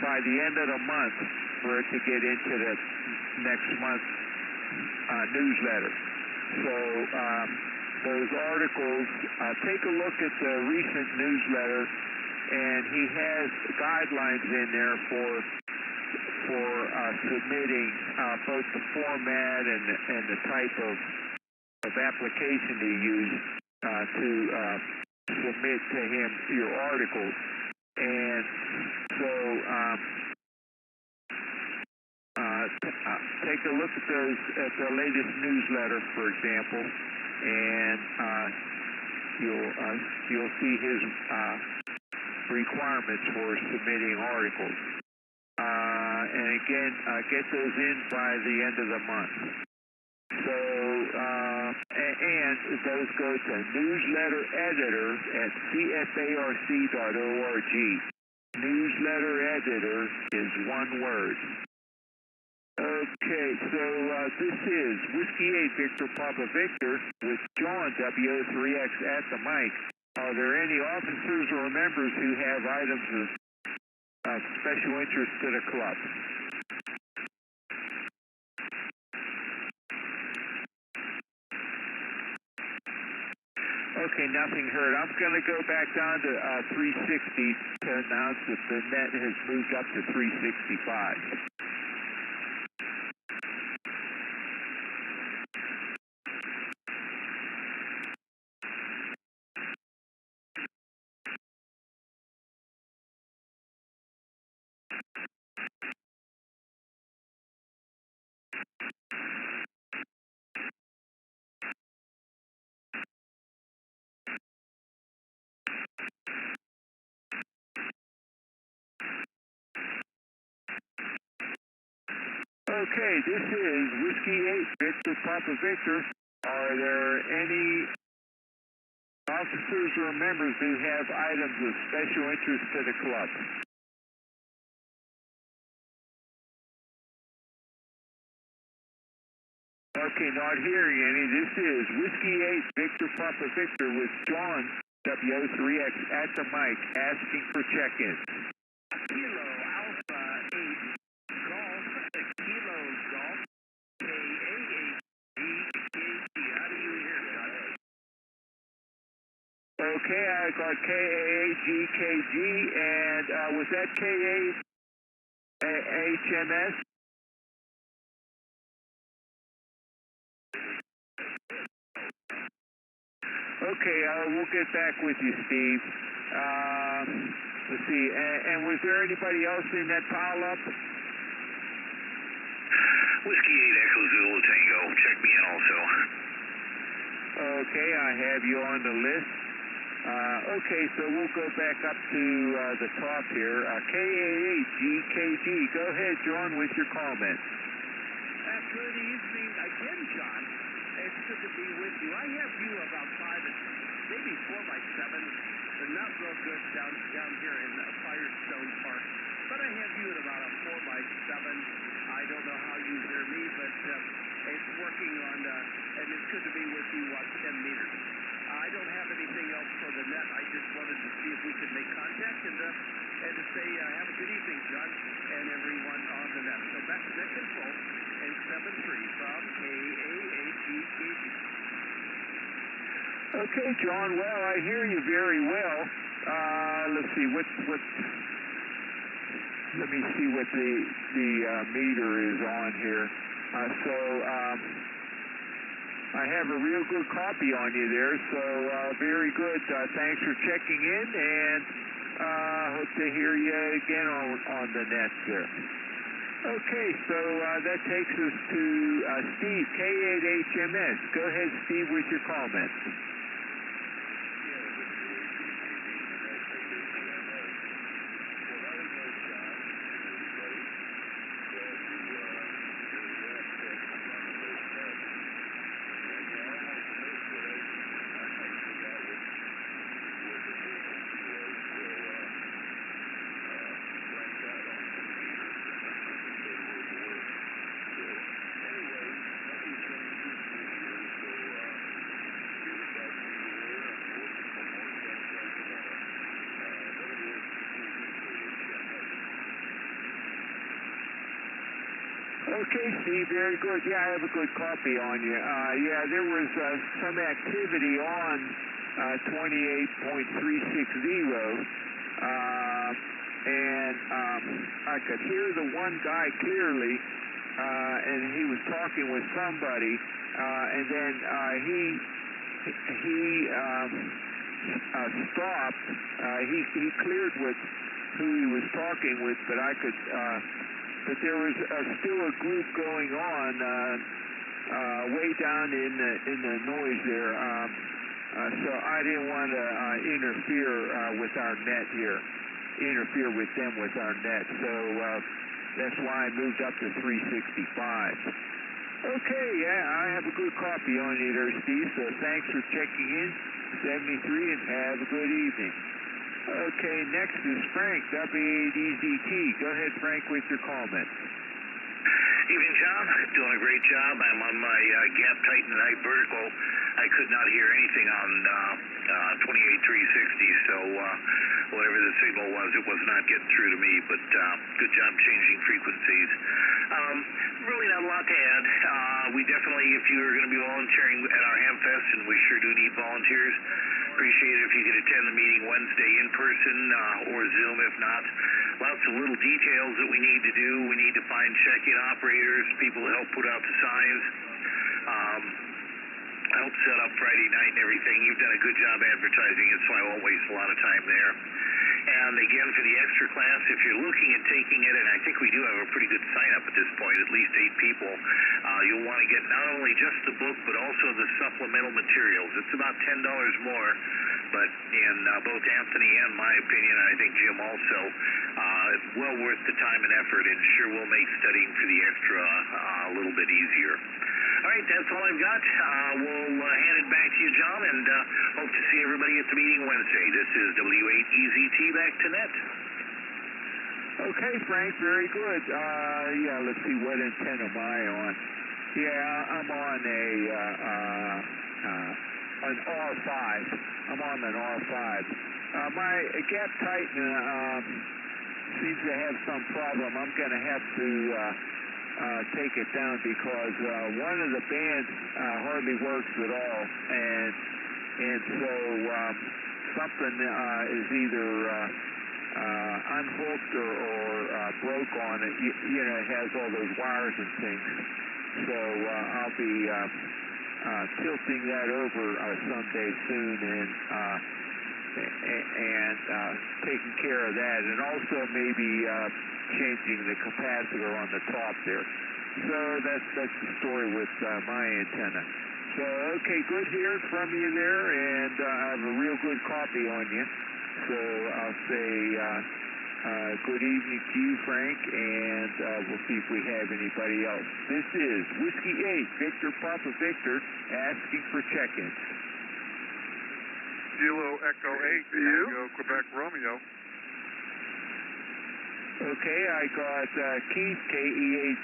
by the end of the month for it to get into the next month's newsletter. So those articles, take a look at the recent newsletter, and he has guidelines in there for submitting both the format and the type of application to use to submit to him your articles. And so take a look at those, at the latest newsletter, for example, and you'll see his requirements for submitting articles. And again, get those in by the end of the month. So, and those go to newsletter editor at cfarc.org. Newsletter editor is one word. Okay, so this is Whiskey 8 Victor Papa Victor with John WO3X at the mic. Are there any officers or members who have items of special interest to the club? Okay, nothing heard. I'm going to go back down to 360 to announce that the net has moved up to 365. Okay, this is Whiskey 8 Victor Papa Victor. Are there any officers or members who have items of special interest to the club? Okay, not hearing any. This is Whiskey 8 Victor Papa Victor with John WO3X at the mic asking for check-ins. Kilo Alpha 8 Golf, Kilo Golf, K-A-A-G-K-G. How do you hear that? Okay, I got K-A-A-G-K-G, and was that K-A-H-M-S? Okay, we'll get back with you, Steve. Let's see, and was there anybody else in that pile-up? Whiskey 8 Echo Zulu Tango, check me in also. Okay, I have you on the list. Okay, so we'll go back up to the top here. KAH-GKG, go ahead, John, with your comment. Good evening again, John. It's good to be with you. I have you about 5 and maybe 4 by 7. They're not real good down here in Firestone Park. But I have you at about a 4 by 7. I don't know how you hear me, but it's working on, and it's good to be with you on 10 meters. I don't have anything else for the net. I just wanted to see if we could make contact and to say have a good evening, John, and everyone on the net. So back to net control and 7-3 from KAH-GKG. Okay, John. Well, I hear you very well. Let's see let me see what the meter is on here. I have a real good copy on you there, so very good. Thanks for checking in, and hope to hear you again on the net there. Okay, so that takes us to Steve, K8HMS. Go ahead, Steve, with your comments. Okay, Steve, very good. Yeah, I have a good copy on you. Yeah, there was some activity on 28.360, and I could hear the one guy clearly, and he was talking with somebody, and then he stopped. He cleared with who he was talking with, but I could... but there was still a group going on way down in the noise there, so I didn't want to interfere with our net here, interfere with them with our net, so that's why I moved up to 365. Okay, yeah, I have a good copy on you there, Steve, so thanks for checking in, 73, and have a good evening. Okay, next is Frank, W8EZT. Go ahead, Frank, with your comments. Evening, John. Doing a great job. I'm on my gap tighten night vertical. I could not hear anything on 28360, so whatever the signal was, it was not getting through to me, but good job changing frequencies. Really not a lot to add. We definitely, if you're going to be volunteering at our Hamfest, and we sure do need volunteers, appreciate it if you could attend the meeting Wednesday in person or Zoom if not. Lots of little details that we need to do. We need to find check-in operators, people to help put out the signs, help set up Friday night and everything. You've done a good job advertising it, so I won't waste a lot of time there. And again, for the extra class, if you're looking at taking it, and I think we do have a pretty good sign-up at this point, at least 8 people, you'll want to get not only just the book, but also the supplemental materials. It's about $10 more, but in both Anthony and my opinion, and I think Jim also, it's well worth the time and effort, and sure will make studying for the extra a little bit easier. All right, that's all I've got. We'll hand it back to you, John, and hope to see everybody at the meeting Wednesday. This is W8EZT back to net. Okay, Frank, very good. Yeah, let's see, what antenna am I on? Yeah, I'm on an R5. I'm on an R5. My gap tighten seems to have some problem. I'm going to have to... take it down because one of the bands hardly works at all, and so something is either unhooked or broke on it. You know, it has all those wires and things. So I'll be tilting that over someday soon and taking care of that, and also maybe changing the capacitor on the top there. So that's the story with my antenna. So, okay, good hearing from you there, and I have a real good copy on you. So I'll say good evening to you, Frank, and we'll see if we have anybody else. This is Whiskey 8, Victor Papa Victor, asking for check-ins. Kilo Echo 8, Tango, Quebec Romeo. Okay, I got Keith, K-E-8-T-Q-R,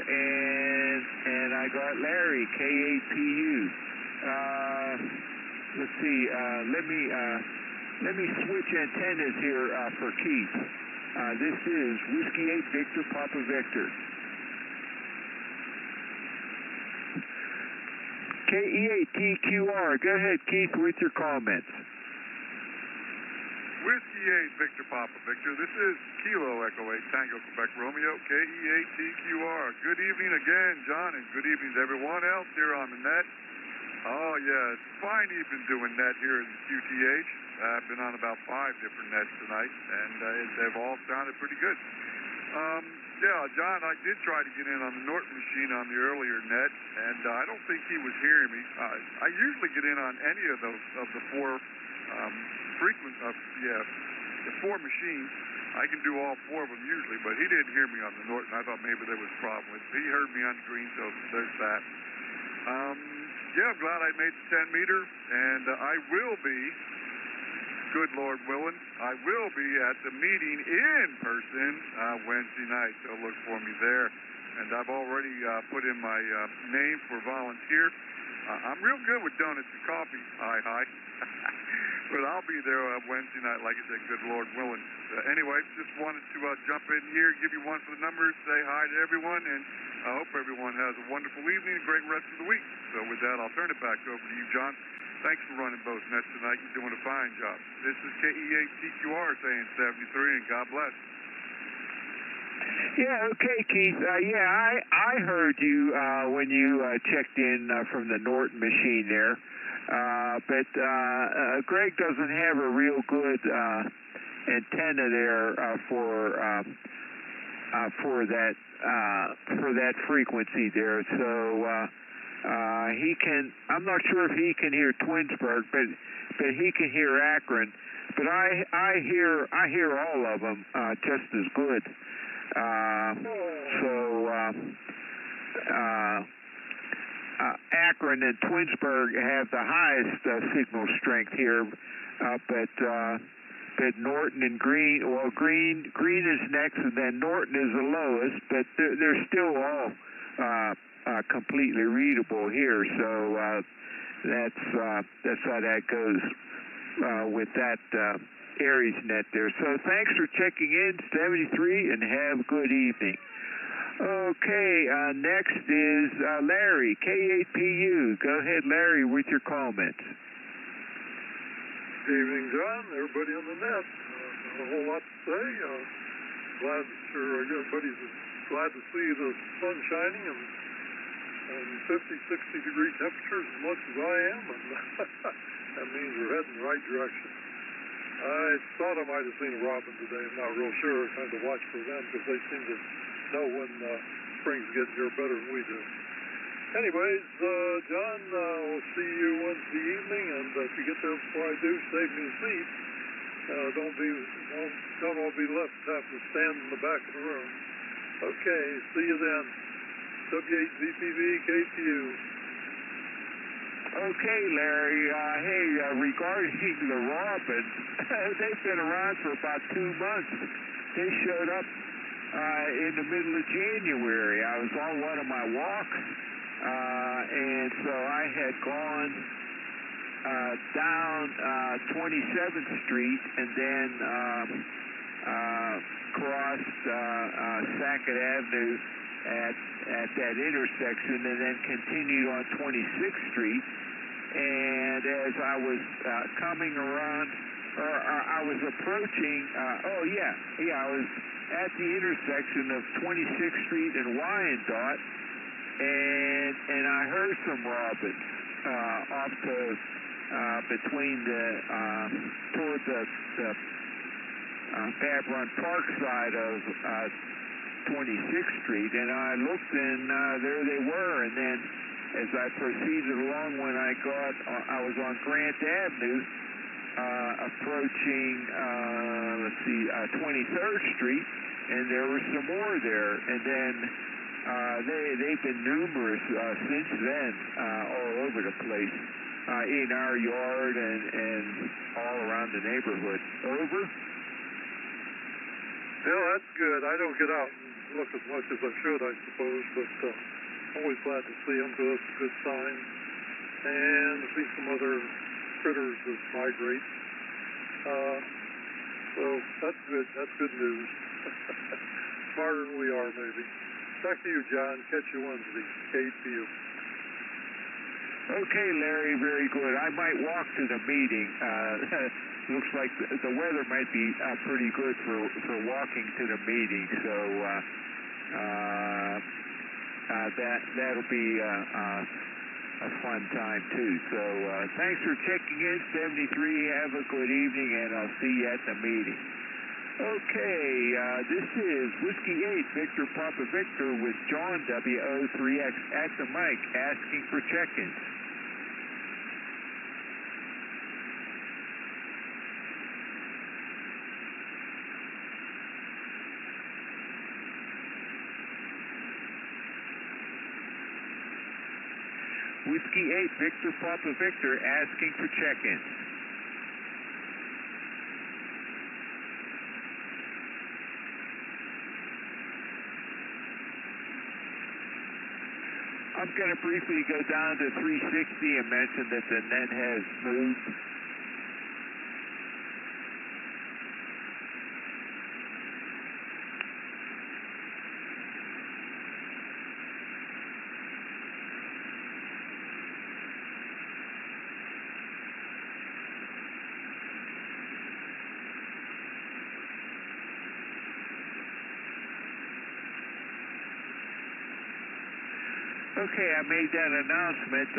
and I got Larry, K-8-P-U. Let's see, let me switch antennas here for Keith. This is Whiskey 8 Victor Papa Victor. K-E-8-T-Q-R. Go ahead, Keith, with your comments. Whiskey 8 Victor Papa Victor. This is Kilo Echo 8 Tango Quebec Romeo, K-E-8-T-Q-R. Good evening again, John, and good evening to everyone else here on the net. Oh, yeah, it's fine even doing net here in QTH. I've been on about 5 different nets tonight, and they've all sounded pretty good. Yeah, John, I did try to get in on the Norton machine on the earlier net, and I don't think he was hearing me. I usually get in on any of those of the 4 the 4 machines. I can do all 4 of them usually, but he didn't hear me on the Norton. I thought maybe there was a problem with it. He heard me on the green, so there's that. Yeah, I'm glad I made the 10 meter, and I will be, good Lord willing, I will be at the meeting in person Wednesday night, so look for me there. And I've already put in my name for volunteer. I'm real good with donuts and coffee, hi. But I'll be there Wednesday night, like I said, good Lord willing. Anyway, just wanted to jump in here, give you one for the numbers, say hi to everyone, and I hope everyone has a wonderful evening, a great rest of the week. So with that, I'll turn it back over to you, John. Thanks for running both nets tonight. You're doing a fine job. This is KE8TQR saying 73, and God bless. Yeah, okay, Keith. I heard you when you checked in from the Norton machine there. But Greg doesn't have a real good antenna there for that frequency there. So he can. I'm not sure if he can hear Twinsburg, but he can hear Akron. But I hear all of them just as good. Akron and Twinsburg have the highest signal strength here, but Norton and Green, well, Green is next, and then Norton is the lowest, but they're still all completely readable here. So that's how that goes with that Aries net there. So thanks for checking in, 73, and have a good evening. Okay, next is Larry, K8PU. Go ahead, Larry, with your comments. Good evening, John. Everybody on the net. Not a whole lot to say. Everybody's glad to see the sun shining and 50, 60-degree temperatures as much as I am, and that means we're heading in the right direction. I thought I might have seen a robin today. I'm not real sure. Trying to watch for them because they seem to know when spring's getting here better than we do. Anyways, John, we'll see you Wednesday evening, and if you get there before I do, save me a seat. Don't all be left to have to stand in the back of the room. Okay, see you then. W8VPV KPU. Okay, Larry. Hey, regarding the robins, they've been around for about 2 months. They showed up in the middle of January. I was on one of my walks, and so I had gone down 27th Street and then crossed Sackett Avenue at that intersection, and then continued on 26th Street. And as I was coming around, or I was approaching, I was at the intersection of 26th Street and Wyandotte, and I heard some robins off to between toward the Babron Park side of 26th Street, and I looked, and there they were, and then as I proceeded along, when I was on Grant Avenue, approaching, 23rd Street, and there were some more there, and then they've been numerous since then, all over the place, in our yard and all around the neighborhood. Over? Yeah, that's good. I don't get out and look as much as I should, I suppose, but always glad to see them, so that's a good sign. And to see some other critters that migrate. So that's good. That's good news. Smarter than we are, maybe. Back to you, John. Catch you Wednesday. Kate to you. Okay, Larry, very good. I might walk to the meeting. Looks like the weather might be pretty good for walking to the meeting, so that'll be a fun time too. So thanks for checking in, 73. Have a good evening, and I'll see you at the meeting. Okay, this is Whiskey 8, Victor Papa Victor with John WO3X at the mic, asking for check-ins. Whiskey 8, Victor Papa Victor, asking for check-ins. I'm going to briefly go down to 360 and mention that the net has moved. Okay, I made that announcement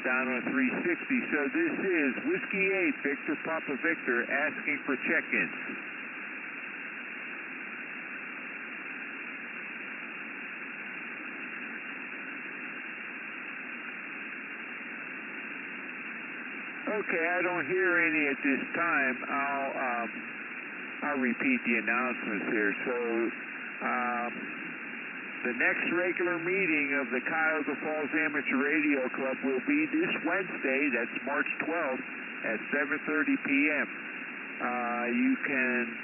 down on 360. So this is Whiskey 8, Victor Papa Victor, asking for check-ins. Okay, I don't hear any at this time. I'll repeat the announcements here. So, the next regular meeting of the Cuyahoga Falls Amateur Radio Club will be this Wednesday, that's March 12th, at 7:30 p.m. You can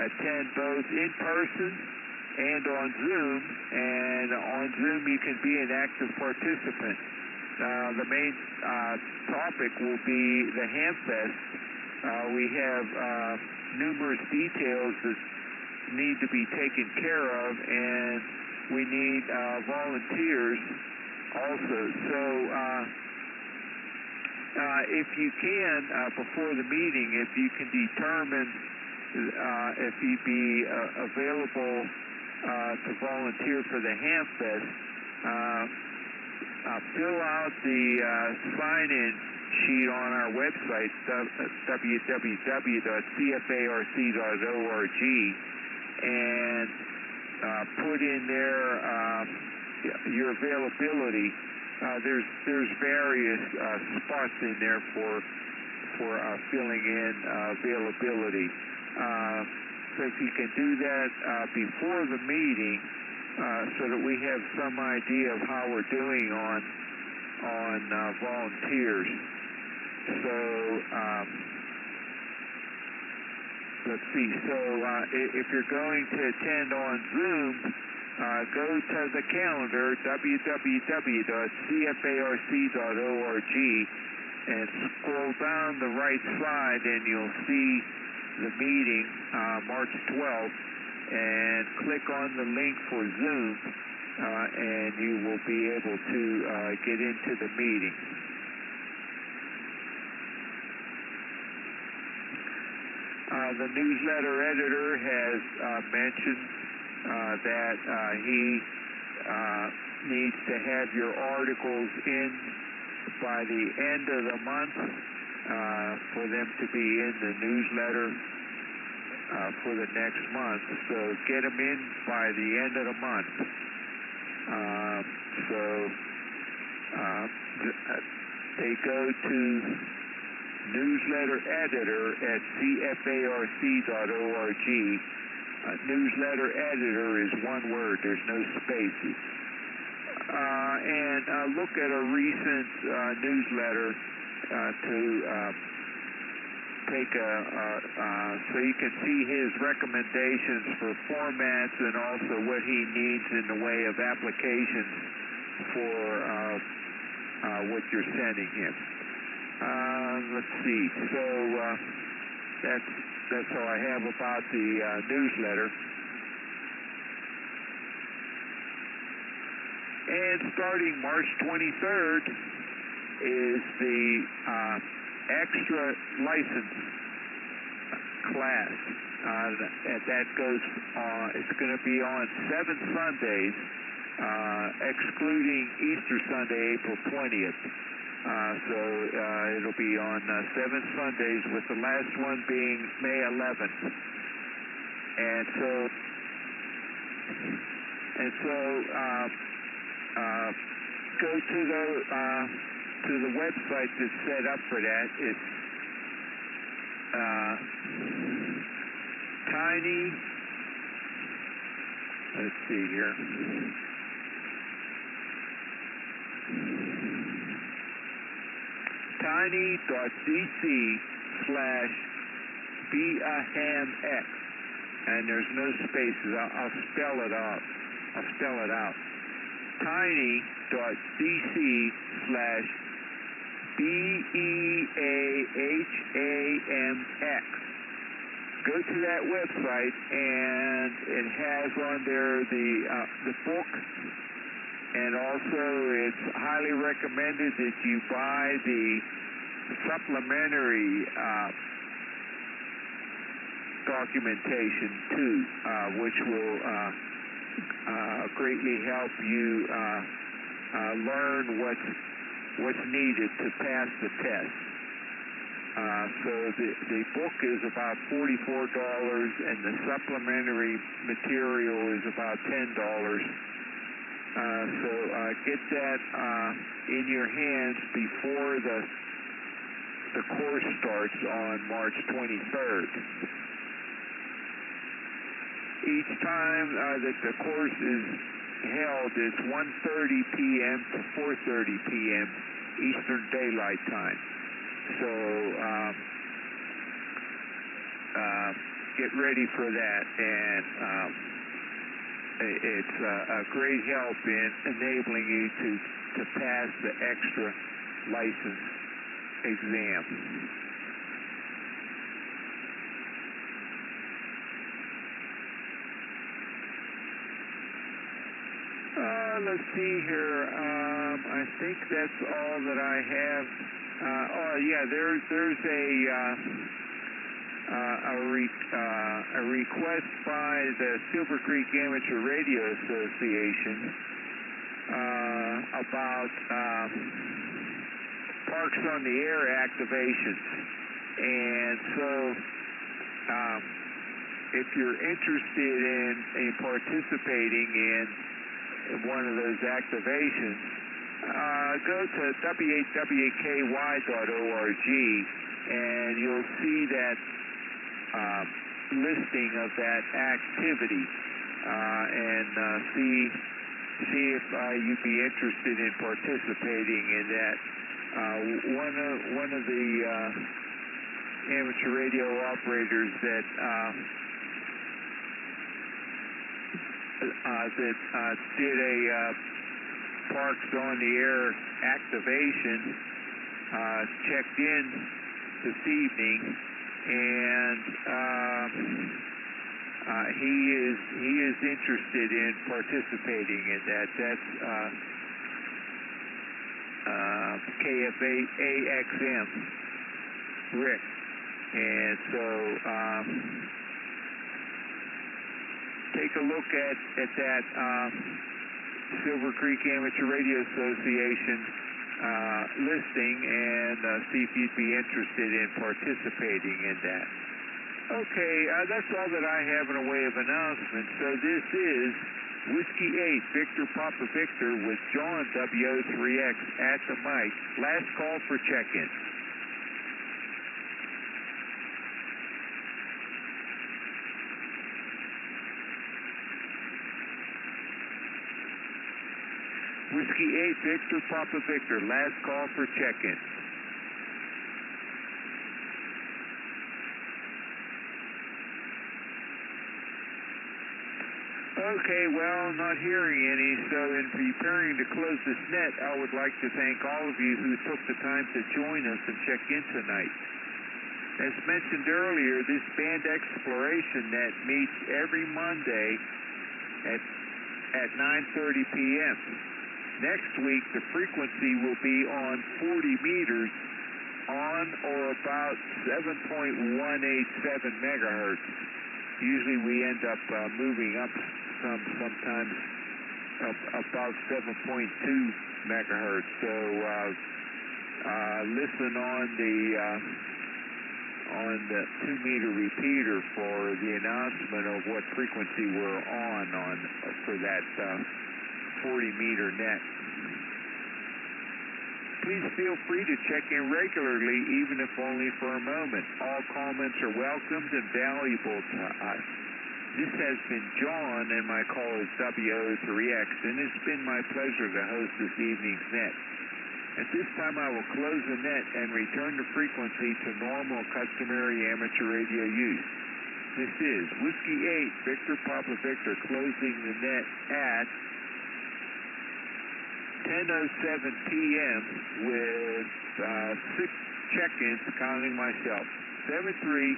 attend both in person and on Zoom, and on Zoom you can be an active participant. The main topic will be the Hamfest. We have numerous details that need to be taken care of, and we need volunteers also. So if you can, before the meeting, if you can determine if you'd be available to volunteer for the Hamfest, fill out the sign-in sheet on our website, www.cfarc.org, and put in there your availability. There's various spots in there for filling in availability. So if you can do that before the meeting, so that we have some idea of how we're doing on volunteers. So let's see. So if you're going to attend on Zoom, go to the calendar, www.cfarc.org, and scroll down the right side, and you'll see the meeting, March 12th, and click on the link for Zoom, and you will be able to get into the meeting. The newsletter editor has mentioned that he needs to have your articles in by the end of the month for them to be in the newsletter for the next month. So get them in by the end of the month. So they go to newsletter editor at cfarc.org. Newsletter editor is one word. There's no spaces. And look at a recent newsletter to take so you can see his recommendations for formats and also what he needs in the way of applications for what you're sending him. Let's see. So that's all I have about the newsletter. And starting March 23rd is the extra license class. And that goes on, it's going to be on 7 Sundays, excluding Easter Sunday, April 20th. So it'll be on 7 Sundays, with the last one being May 11th. And so go to the website that's set up for that. It's tiny. Let's see here. tiny.cc/beahamx, and there's no spaces. I'll spell it out. tiny.cc/beahamx. Go to that website, and it has on there the book, and also it's highly recommended that you buy the supplementary documentation too, which will greatly help you learn what's needed to pass the test. So the book is about $44, and the supplementary material is about $10. So get that in your hands before the course starts on March 23rd. Each time that the course is held, it's 1:30 p.m. to 4:30 p.m. Eastern Daylight Time. So get ready for that, and it's a great help in enabling you to pass the extra license exam. Let's see here. I think that's all that I have. There's a request by the Silver Creek Amateur Radio Association about Parks on the Air activations. And so if you're interested in participating in one of those activations, go to whwky.org, and you'll see that listing of that activity, and see if you'd be interested in participating in that. One of the amateur radio operators that did a Parks on the Air activation checked in this evening, and he is interested in participating in that. That's KFAXM, Rick, and so take a look at that Silver Creek Amateur Radio Association listing, and see if you'd be interested in participating in that. Okay, that's all that I have in a way of announcement. So this is Whiskey 8, Victor Papa Victor with John WO3X at the mic. Last call for check-in. Whiskey 8, Victor Papa Victor, last call for check-in. Okay, well, not hearing any, so in preparing to close this net, I would like to thank all of you who took the time to join us and check in tonight. As mentioned earlier, this band exploration net meets every Monday at 9:30 p.m. Next week, the frequency will be on 40 meters on or about 7.187 megahertz. Usually we end up moving up sometimes about 7.2 megahertz. So listen on the 2-meter repeater for the announcement of what frequency we're on for that 40-meter net. Please feel free to check in regularly, even if only for a moment. All comments are welcomed and valuable to us. This has been John, and my call is WO3X, and it's been my pleasure to host this evening's net. At this time, I will close the net and return the frequency to normal, customary amateur radio use. This is Whiskey 8, Victor Papa Victor, closing the net at 10:07 p.m. with 6 check-ins, counting myself. 73